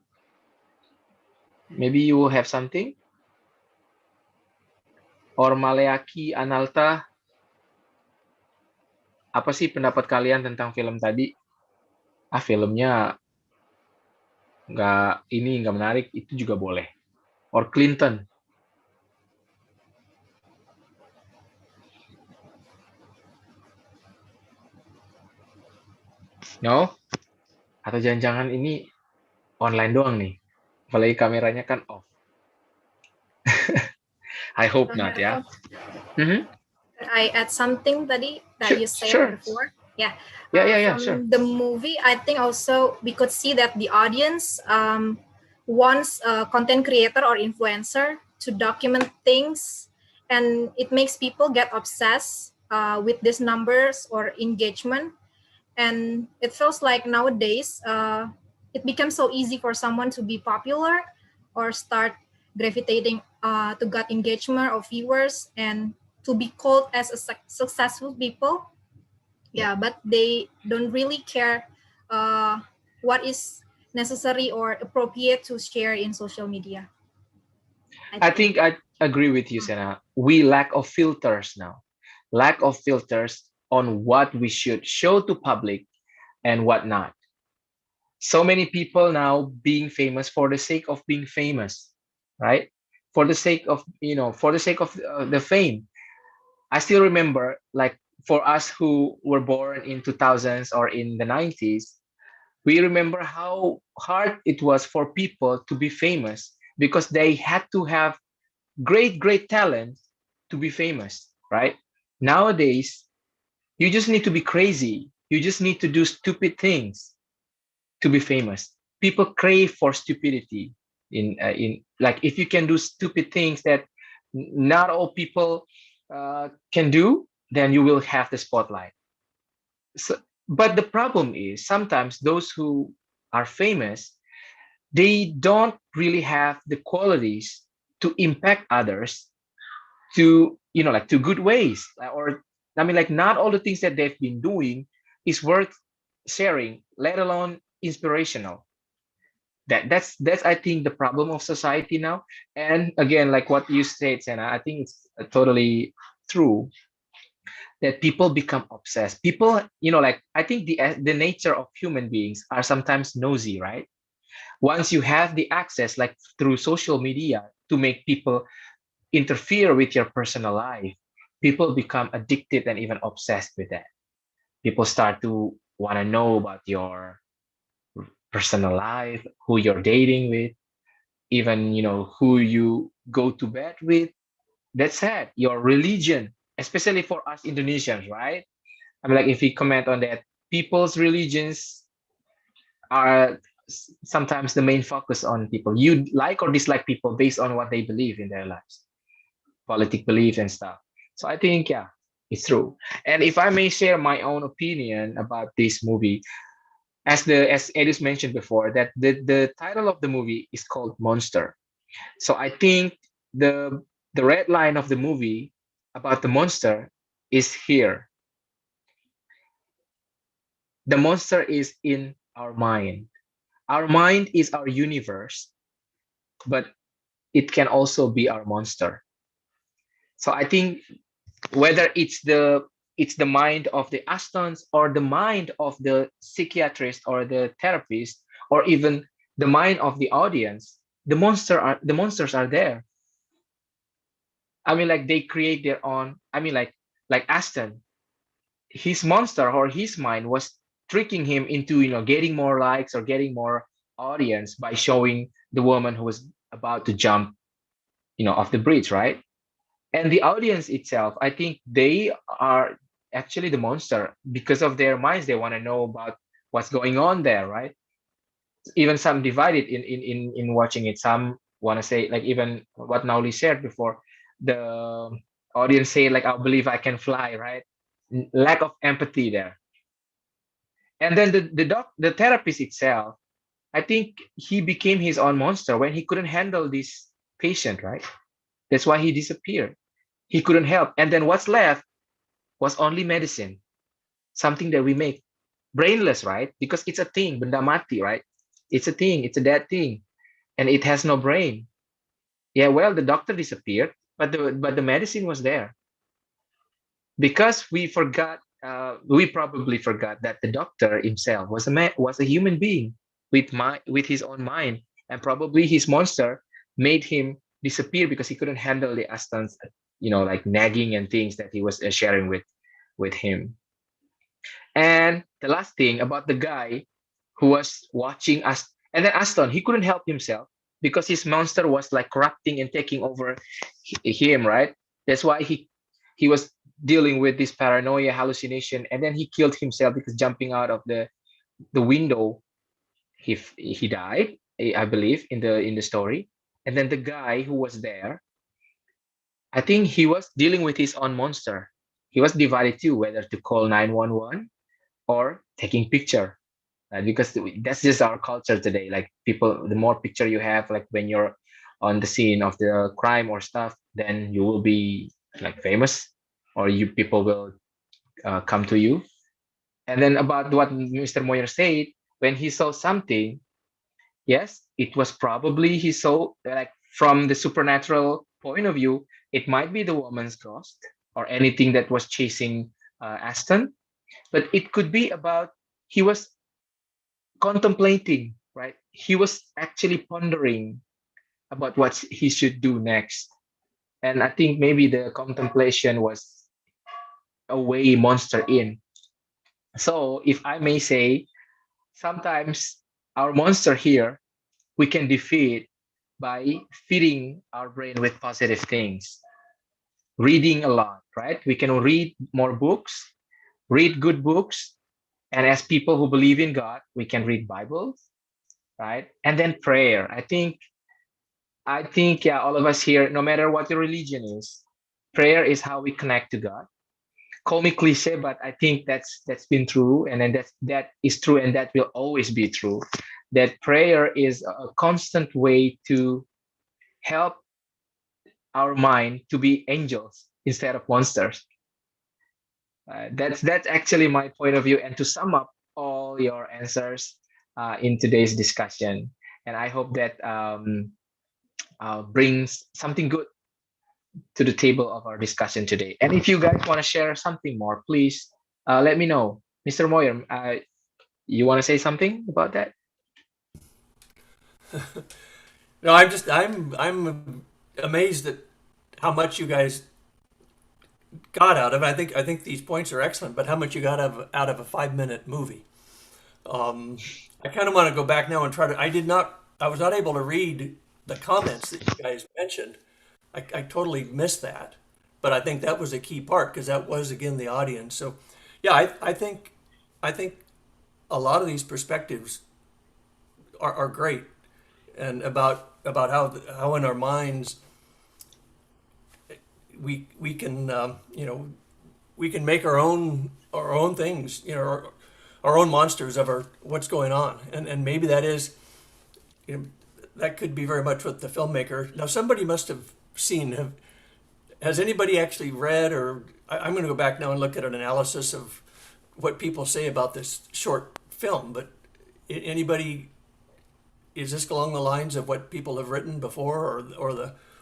maybe you will have something. Or Maleaki Analta, apa sih pendapat kalian tentang film tadi? Filmnya nggak menarik, itu juga boleh. Or Clinton. No? Atau jangan-jangan ini online doang nih? Apalagi kameranya kan off. I hope not, ya. I add something tadi that you said before. Yeah. Yeah, from sure. the movie, I think also we could see that the audience wants a content creator or influencer to document things, and it makes people get obsessed with these numbers or engagement. And it feels like nowadays it becomes so easy for someone to be popular or start gravitating to get engagement of viewers and to be called as a successful people. Yeah, but they don't really care what is necessary or appropriate to share in social media. I think I agree with you, Sena. We lack of filters now. Lack of filters on what we should show to public and what not. So many people now being famous for the sake of being famous, right? For the sake of, the fame. I still remember, like, for us who were born in 2000s or in the 90s, we remember how hard it was for people to be famous because they had to have great talent to be famous, right? Nowadays, you just need to be crazy. You just need to do stupid things to be famous. People crave for stupidity. In like, if you can do stupid things that not all people can do, then you will have the spotlight. So, but the problem is sometimes those who are famous, they don't really have the qualities to impact others to, like, to good ways. Or I mean, like, not all the things that they've been doing is worth sharing, let alone inspirational. That's I think the problem of society now. And again, like what you said, Senna, I think it's totally true. that people become obsessed. People, like I think the nature of human beings are sometimes nosy, right? Once you have the access, like through social media, to make people interfere with your personal life, people become addicted and even obsessed with that. People start to want to know about your personal life, who you're dating with, even who you go to bed with. That's sad. Your religion, especially for us Indonesians, right? I mean, like if we comment on that, people's religions are sometimes the main focus on people. You like or dislike people based on what they believe in their lives, politic belief and stuff. So I think, yeah, it's true. And if I may share my own opinion about this movie, as Edis mentioned before, that the title of the movie is called Monster. So I think the red line of the movie about the monster is here. The monster is in our mind. Our mind is our universe, but it can also be our monster. So I think whether it's the mind of the Astons or the mind of the psychiatrist or the therapist or even the mind of the audience, the monsters are there. I mean, like they create their own. I mean, like Aston, his monster or his mind was tricking him into getting more likes or getting more audience by showing the woman who was about to jump off the bridge, right? And the audience itself, I think they are actually the monster because of their minds. They want to know about what's going on there, right? Even some divided in watching it. Some want to say, like even what Nauli shared before, the audience say like, I believe I can fly, right? Lack of empathy there. And then the therapist itself, I think he became his own monster when he couldn't handle this patient, right? That's why he disappeared. He couldn't help. And then what's left was only medicine, something that we make brainless, right? Because it's a thing, benda mati, right? It's a thing, it's a dead thing, and it has no brain. Yeah, well, the doctor disappeared, but the medicine was there. Because we probably forgot that the doctor himself was a human being with his own mind, and probably his monster made him disappear because he couldn't handle the Aston's like nagging and things that he was sharing with him. And the last thing about the guy who was watching us, and then Aston, he couldn't help himself because his monster was like corrupting and taking over him, right? That's why he was dealing with this paranoia hallucination, and then he killed himself because jumping out of the window, he died, I believe, in the story. And then the guy who was there, I think he was dealing with his own monster. He was divided too, whether to call 911 or taking picture. Because that's just our culture today. Like people, the more picture you have, like when you're on the scene of the crime or stuff, then you will be like famous, or people will come to you. And then about what Mr. Moyer said, when he saw something, yes, it was probably he saw, like from the supernatural point of view, it might be the woman's ghost or anything that was chasing Aston, but it could be about he was contemplating, right? He was actually pondering about what he should do next. And I think maybe the contemplation was a way monster in. So if I may say, sometimes our monster here, we can defeat by feeding our brain with positive things, reading a lot, right? We can read more books, read good books. And as people who believe in God, we can read Bibles, right? And then prayer. I think, yeah, all of us here, no matter what your religion is, prayer is how we connect to God. Call me cliche, but I think that's been true, and then that is true, and that will always be true. That prayer is a constant way to help our mind to be angels instead of monsters. That's actually my point of view, and to sum up all your answers in today's discussion, and I hope that brings something good to the table of our discussion today. And if you guys want to share something more, please let me know. Mr. Moyer, you want to say something about that? No, I'm amazed at how much you guys got out of it. I think these points are excellent, but how much you got out of a 5-minute movie. I kind of want to go back now and try to. I was not able to read the comments that you guys mentioned. I totally missed that, but I think that was a key part because that was again the audience. So, yeah, I think a lot of these perspectives are great, and about how in our minds we can we can make our own things, our own monsters of what's going on, and maybe that is, that could be very much what the filmmaker. Now, somebody must have seen. Has anybody actually read, or I'm going to go back now and look at an analysis of what people say about this short film. But anybody, is this along the lines of what people have written before,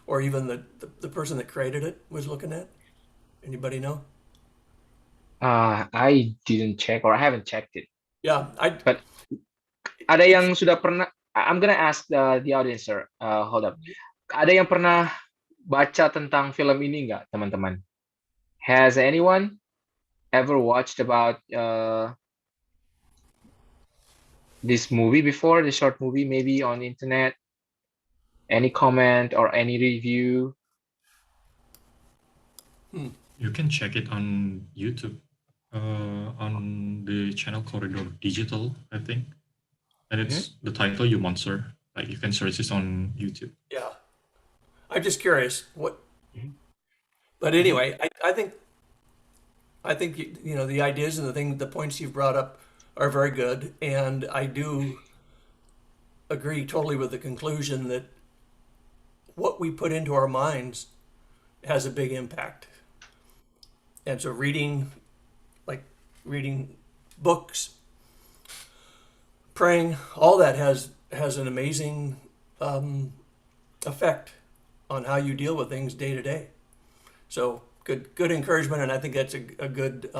or even the person that created it was looking at? Anybody know? I didn't check, or I haven't checked it. Yeah, But ada yang sudah pernah? I'm gonna ask the audience, sir. Hold up. Ada yang pernah baca tentang film ini nggak, teman-teman? Has anyone ever watched about this movie before? The short movie, maybe on the internet? Any comment or any review? You can check it on YouTube, on the channel Corridor Digital, I think. And it's the title, You Monster. Like, you can search this on YouTube. Yeah. I'm just curious what. But anyway, I think the ideas and the points you've brought up are very good, and I do agree totally with the conclusion that what we put into our minds has a big impact. And so reading books, praying, all that has an amazing effect on how you deal with things day to day. So good encouragement, and I think that's a good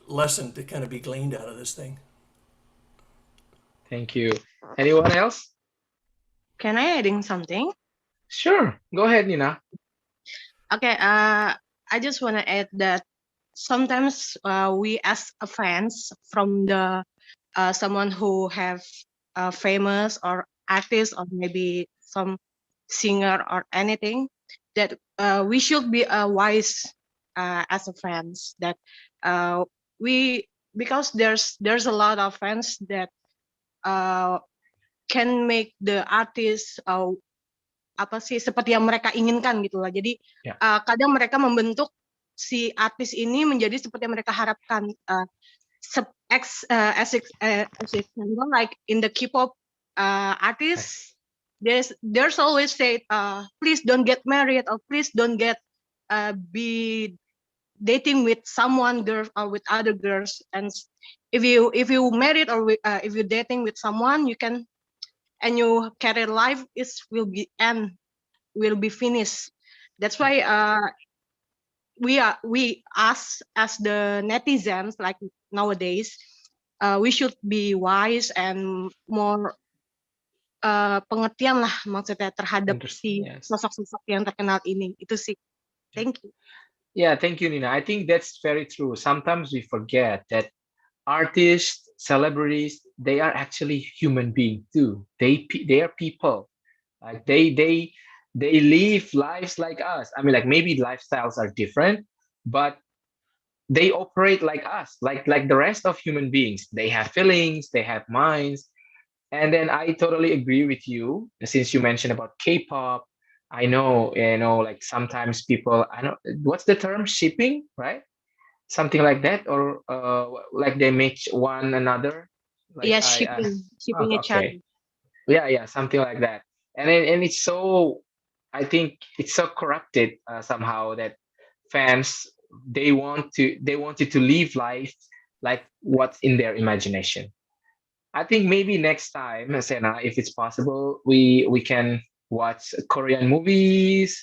lesson to kind of be gleaned out of this thing. Thank you. Anyone else? Can I adding something? Sure. Go ahead, Nina. Okay. I just want to add that sometimes we as a fans from the someone who have famous or artist or maybe some singer or anything, that we should be wise as a fans, that because there's a lot of fans that can make the artist apa sih seperti yang mereka inginkan gitu lah. Jadi kadang mereka membentuk si artis ini menjadi seperti yang mereka harapkan. As example, like in the K-pop artists, there's always said, please don't get married, or please don't get be dating with someone girl or with other girls. And if you married or if you're dating with someone, you can, and your career life will be finished. That's why we as the netizens, like nowadays, we should be wise and more pengertian lah maksudnya terhadap si sosok-sosok yang terkenal ini. Itu sih. Thank you. Yeah, thank you, Nina. I think that's very true. Sometimes we forget that artists, celebrities, they are actually human beings too. They are people. Like they live lives like us. I mean, like maybe lifestyles are different, but they operate like us, like the rest of human beings. They have feelings, they have minds. And then I totally agree with you, since you mentioned about K-pop. I know, like sometimes people, I know, what's the term, shipping, right? Something like that, or like they match one another. Like yes, shipping each other. Yeah, something like that. And it's so, I think it's so corrupted somehow that fans, they wanted to live life like what's in their imagination. I think maybe next time, Sena, if it's possible, we can watch Korean movies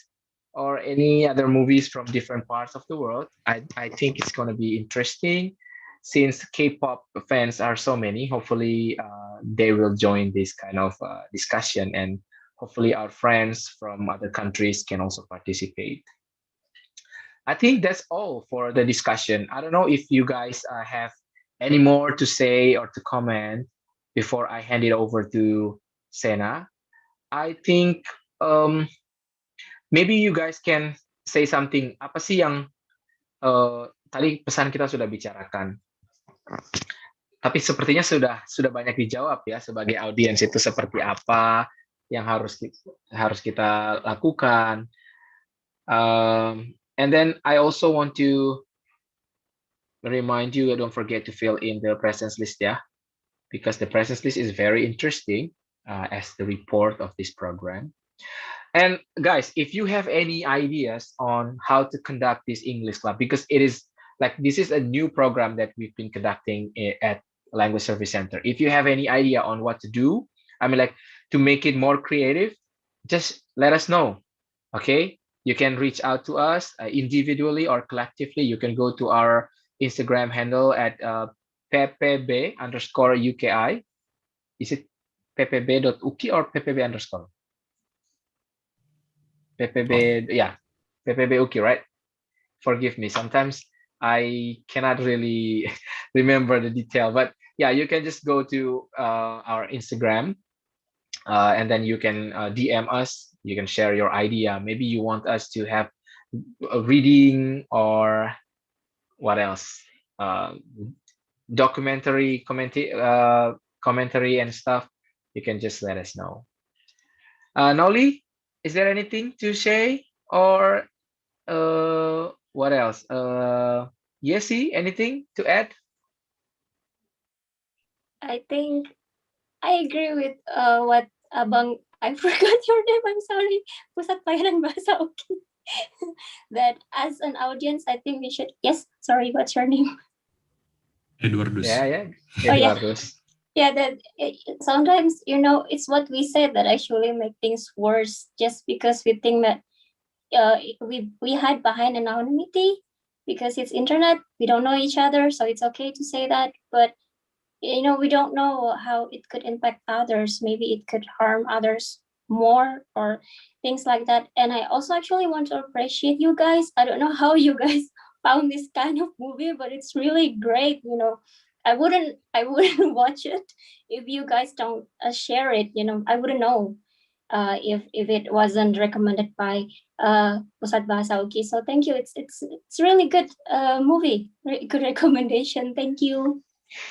or any other movies from different parts of the world. I think it's going to be interesting since K-pop fans are so many. Hopefully, they will join this kind of discussion, and hopefully our friends from other countries can also participate. I think that's all for the discussion. I don't know if you guys have any more to say or to comment before I hand it over to Sena. I think maybe you guys can say something. Apa sih yang tadi pesan kita sudah bicarakan, tapi sepertinya sudah banyak dijawab ya sebagai audiens itu seperti apa yang harus kita lakukan. And then I also want to remind you, don't forget to fill in the presence list, yeah, because the presence list is very interesting as the report of this program. And guys, if you have any ideas on how to conduct this English club, because it is like this is a new program that we've been conducting at Language Service Center. If you have any idea on what to do, I mean, like to make it more creative, just let us know. Okay, you can reach out to us individually or collectively. You can go to our Instagram handle at ppb_UKI. Is it ppb.uki or ppb underscore? PPB, yeah, PPB UKI, right? Forgive me. Sometimes I cannot really remember the detail, but yeah, you can just go to our Instagram and then you can DM us. You can share your idea. Maybe you want us to have a reading or what else? Documentary, commentary and stuff. You can just let us know. Noli, is there anything to say or what else? Yesi, anything to add? I think I agree with what Abang, I forgot your name, I'm sorry, Pusat Pelayanan Bahasa Oki. That as an audience, I think we should, yes, sorry, what's your name? Eduardus. Yeah. Eduardus. Yeah, that sometimes, it's what we say that actually make things worse just because we think that we hide behind anonymity because it's internet, we don't know each other, so it's okay to say that, but we don't know how it could impact others. Maybe it could harm others more or things like that. And I also actually want to appreciate you guys. I don't know how you guys found this kind of movie, but it's really great. I wouldn't watch it if you guys don't share it. I wouldn't know if it wasn't recommended by Pusat Bahasa Uki. So thank you. It's really good movie. Good recommendation. Thank you.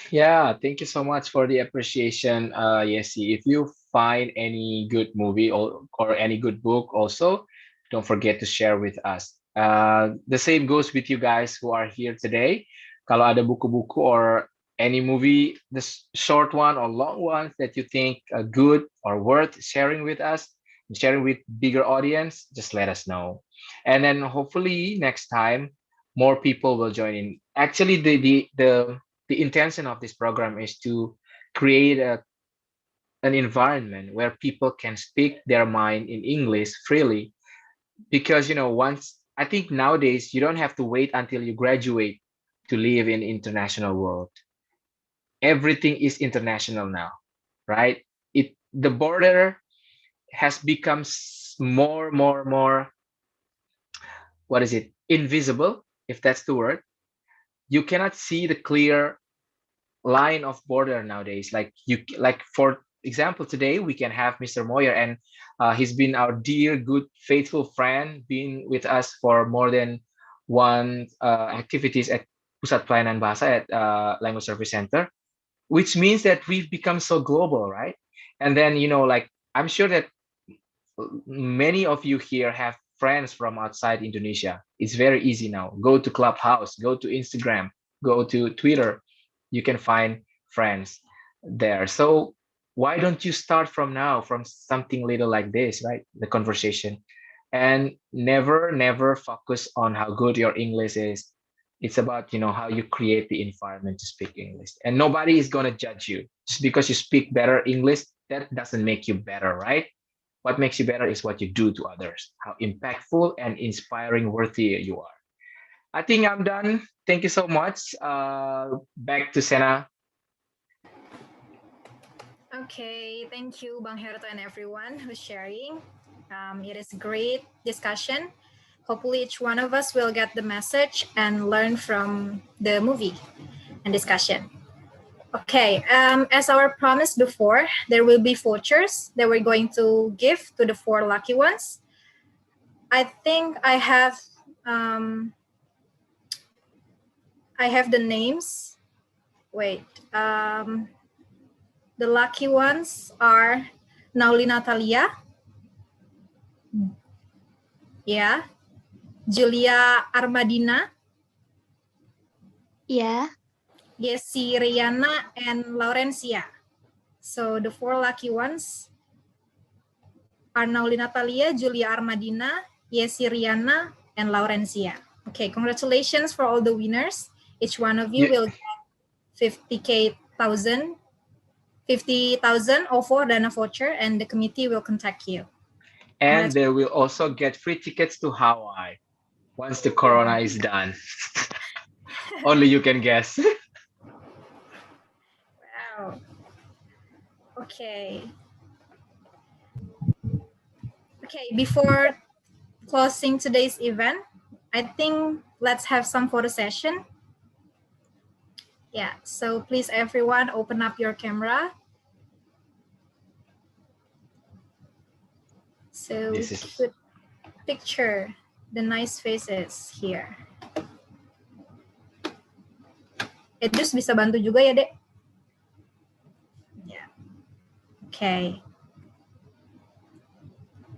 Yeah, thank you so much for the appreciation, Yesi. If you find any good movie or any good book also, don't forget to share with us. The same goes with you guys who are here today. Kalau ada buku-buku or any movie, the short one or long ones that you think are good or worth sharing with us, sharing with bigger audience, just let us know. And then hopefully next time, more people will join in. Actually, the intention of this program is to create an environment where people can speak their mind in English freely. Because, once, I think nowadays, you don't have to wait until you graduate to live in international world. Everything is international now, right? The border has become more, what is it? Invisible, if that's the word. You cannot see the clear line of border nowadays. Like for example, today we can have Mr. Moyer, and he's been our dear, good, faithful friend, being with us for more than one activities at Pusat Pelayanan Bahasa at Language Service Center, which means that we've become so global, right? And then I'm sure that many of you here have friends from outside Indonesia. It's very easy now. Go to Clubhouse, go to Instagram, go to Twitter. You can find friends there. So why don't you start from now, from something little like this, right? The conversation. And never focus on how good your English is. It's about, how you create the environment to speak English. And nobody is going to judge you. Just because you speak better English, that doesn't make you better, right? What makes you better is what you do to others, how impactful and inspiring worthy you are. I think I'm done. Thank you so much. Back to Sena. Okay, thank you, Bang Herto and everyone who's sharing. It is a great discussion. Hopefully each one of us will get the message and learn from the movie and discussion. Okay, as our promise before, there will be vouchers that we're going to give to the 4 lucky ones. I think I have the names. Wait, the lucky ones are Nauli Natalia, yeah, Julia Armadina, Yeah. Yesi Riana, and Laurencia. So the 4 lucky ones are Nauli Natalia, Julia Armadina, Yesi Riana, and Laurencia. Okay, congratulations for all the winners. Each one of you will get 50,000 OVO Dana voucher, and the committee will contact you. And they will also get free tickets to Hawaii once the corona is done. Only you can guess. Wow. Okay. Okay, before closing today's event, I think let's have some photo session. Yeah, so please everyone open up your camera. So we could picture the nice faces here. Edus bisa bantu juga ya, Dek? Yeah. Okay.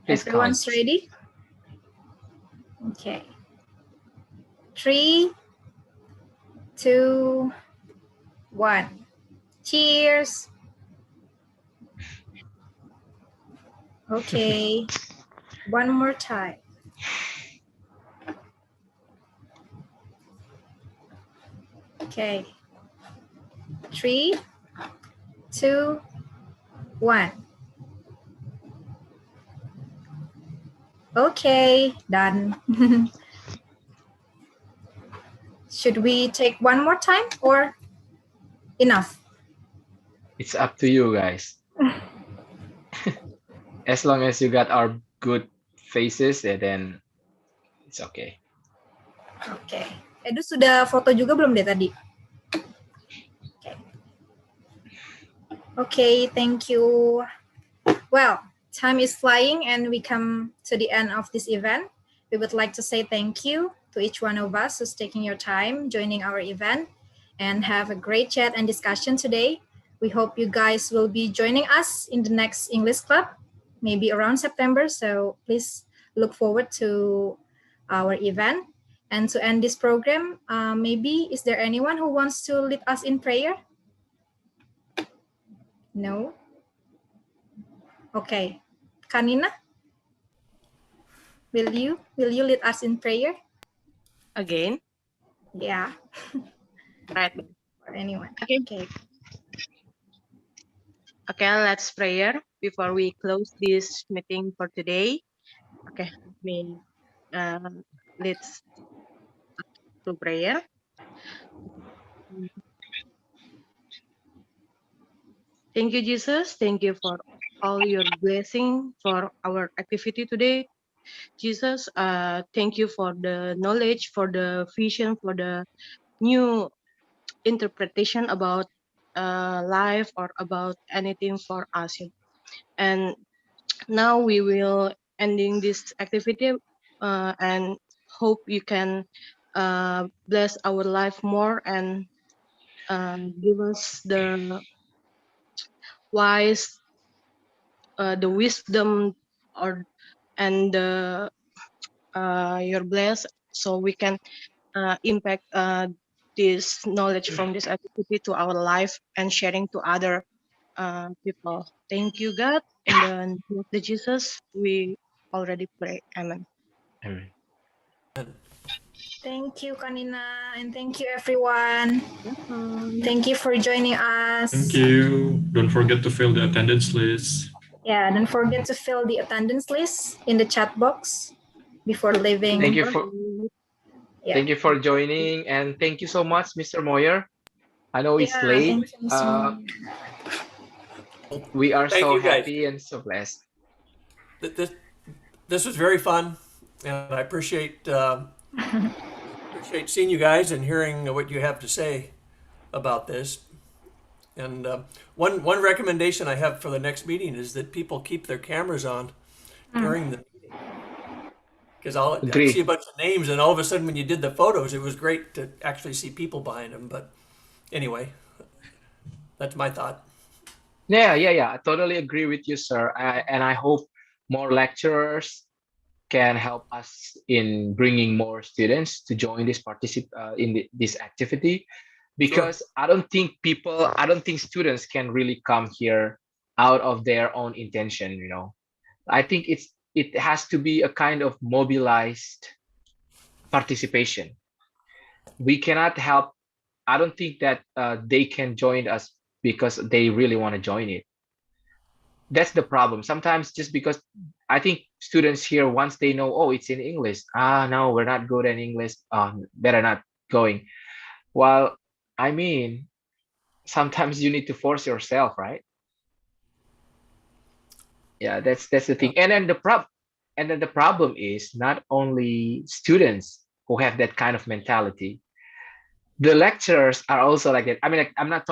Everyone's ready? Okay. 3, 2, 1. Cheers. Okay. One more time. Okay. 3, 2, 1. Okay, done. Should we take one more time or enough? It's up to you guys. As long as you got our good faces, then it's okay. Okay. Edu sudah foto juga belum deh tadi? Okay. Okay, thank you. Well, time is flying and we come to the end of this event. We would like to say thank you to each one of us who's taking your time joining our event and have a great chat and discussion today. We hope you guys will be joining us in the next English Club, maybe around September. So please look forward to our event. And to end this program, maybe is there anyone who wants to lead us in prayer? No? Okay. Kanina? Will you lead us in prayer? Again? Yeah. Right. Or anyone. Okay. Okay, let's pray before we close this meeting for today. Okay, let's to prayer. Thank you, Jesus. Thank you for all your blessing for our activity today. Jesus, thank you for the knowledge, for the vision, for the new interpretation about life or about anything for us. And now we will ending this activity and hope you can bless our life more and give us the wise, the wisdom and your bless so we can impact this knowledge from this activity to our life and sharing to other people. Thank you, God. In the name of the Jesus, we already pray. Amen. Amen. Thank you, Kanina, and thank you, everyone. Thank you for joining us. Thank you. Don't forget to fill the attendance list. Yeah, don't forget to fill the attendance list in the chat box before leaving. Thank you for Yeah. thank you for joining, and thank you so much, Mr. Moyer. I know it's Yeah, late. thank you, Mr. Moyer. We are Thank so you, guys. happy and so blessed. This was very fun, and I appreciate seeing you guys and hearing what you have to say about this. And one recommendation I have for the next meeting is that people keep their cameras on during the meeting, because I see a bunch of names, and all of a sudden when you did the photos, it was great to actually see people behind them. But anyway, that's my thought. Yeah. I totally agree with you, sir. And I hope more lecturers can help us in bringing more students to join this this activity, because I don't think students can really come here out of their own intention. I think it has to be a kind of mobilized participation. We cannot help. I don't think that they can join us because they really want to join it. That's the problem. Sometimes just because I think students here, once they know, oh, it's in English. No, we're not good at English. Better not going. Well, I mean, sometimes you need to force yourself, right? Yeah, that's the thing. And then the problem is not only students who have that kind of mentality. The lecturers are also like that. I mean, like, I'm not talking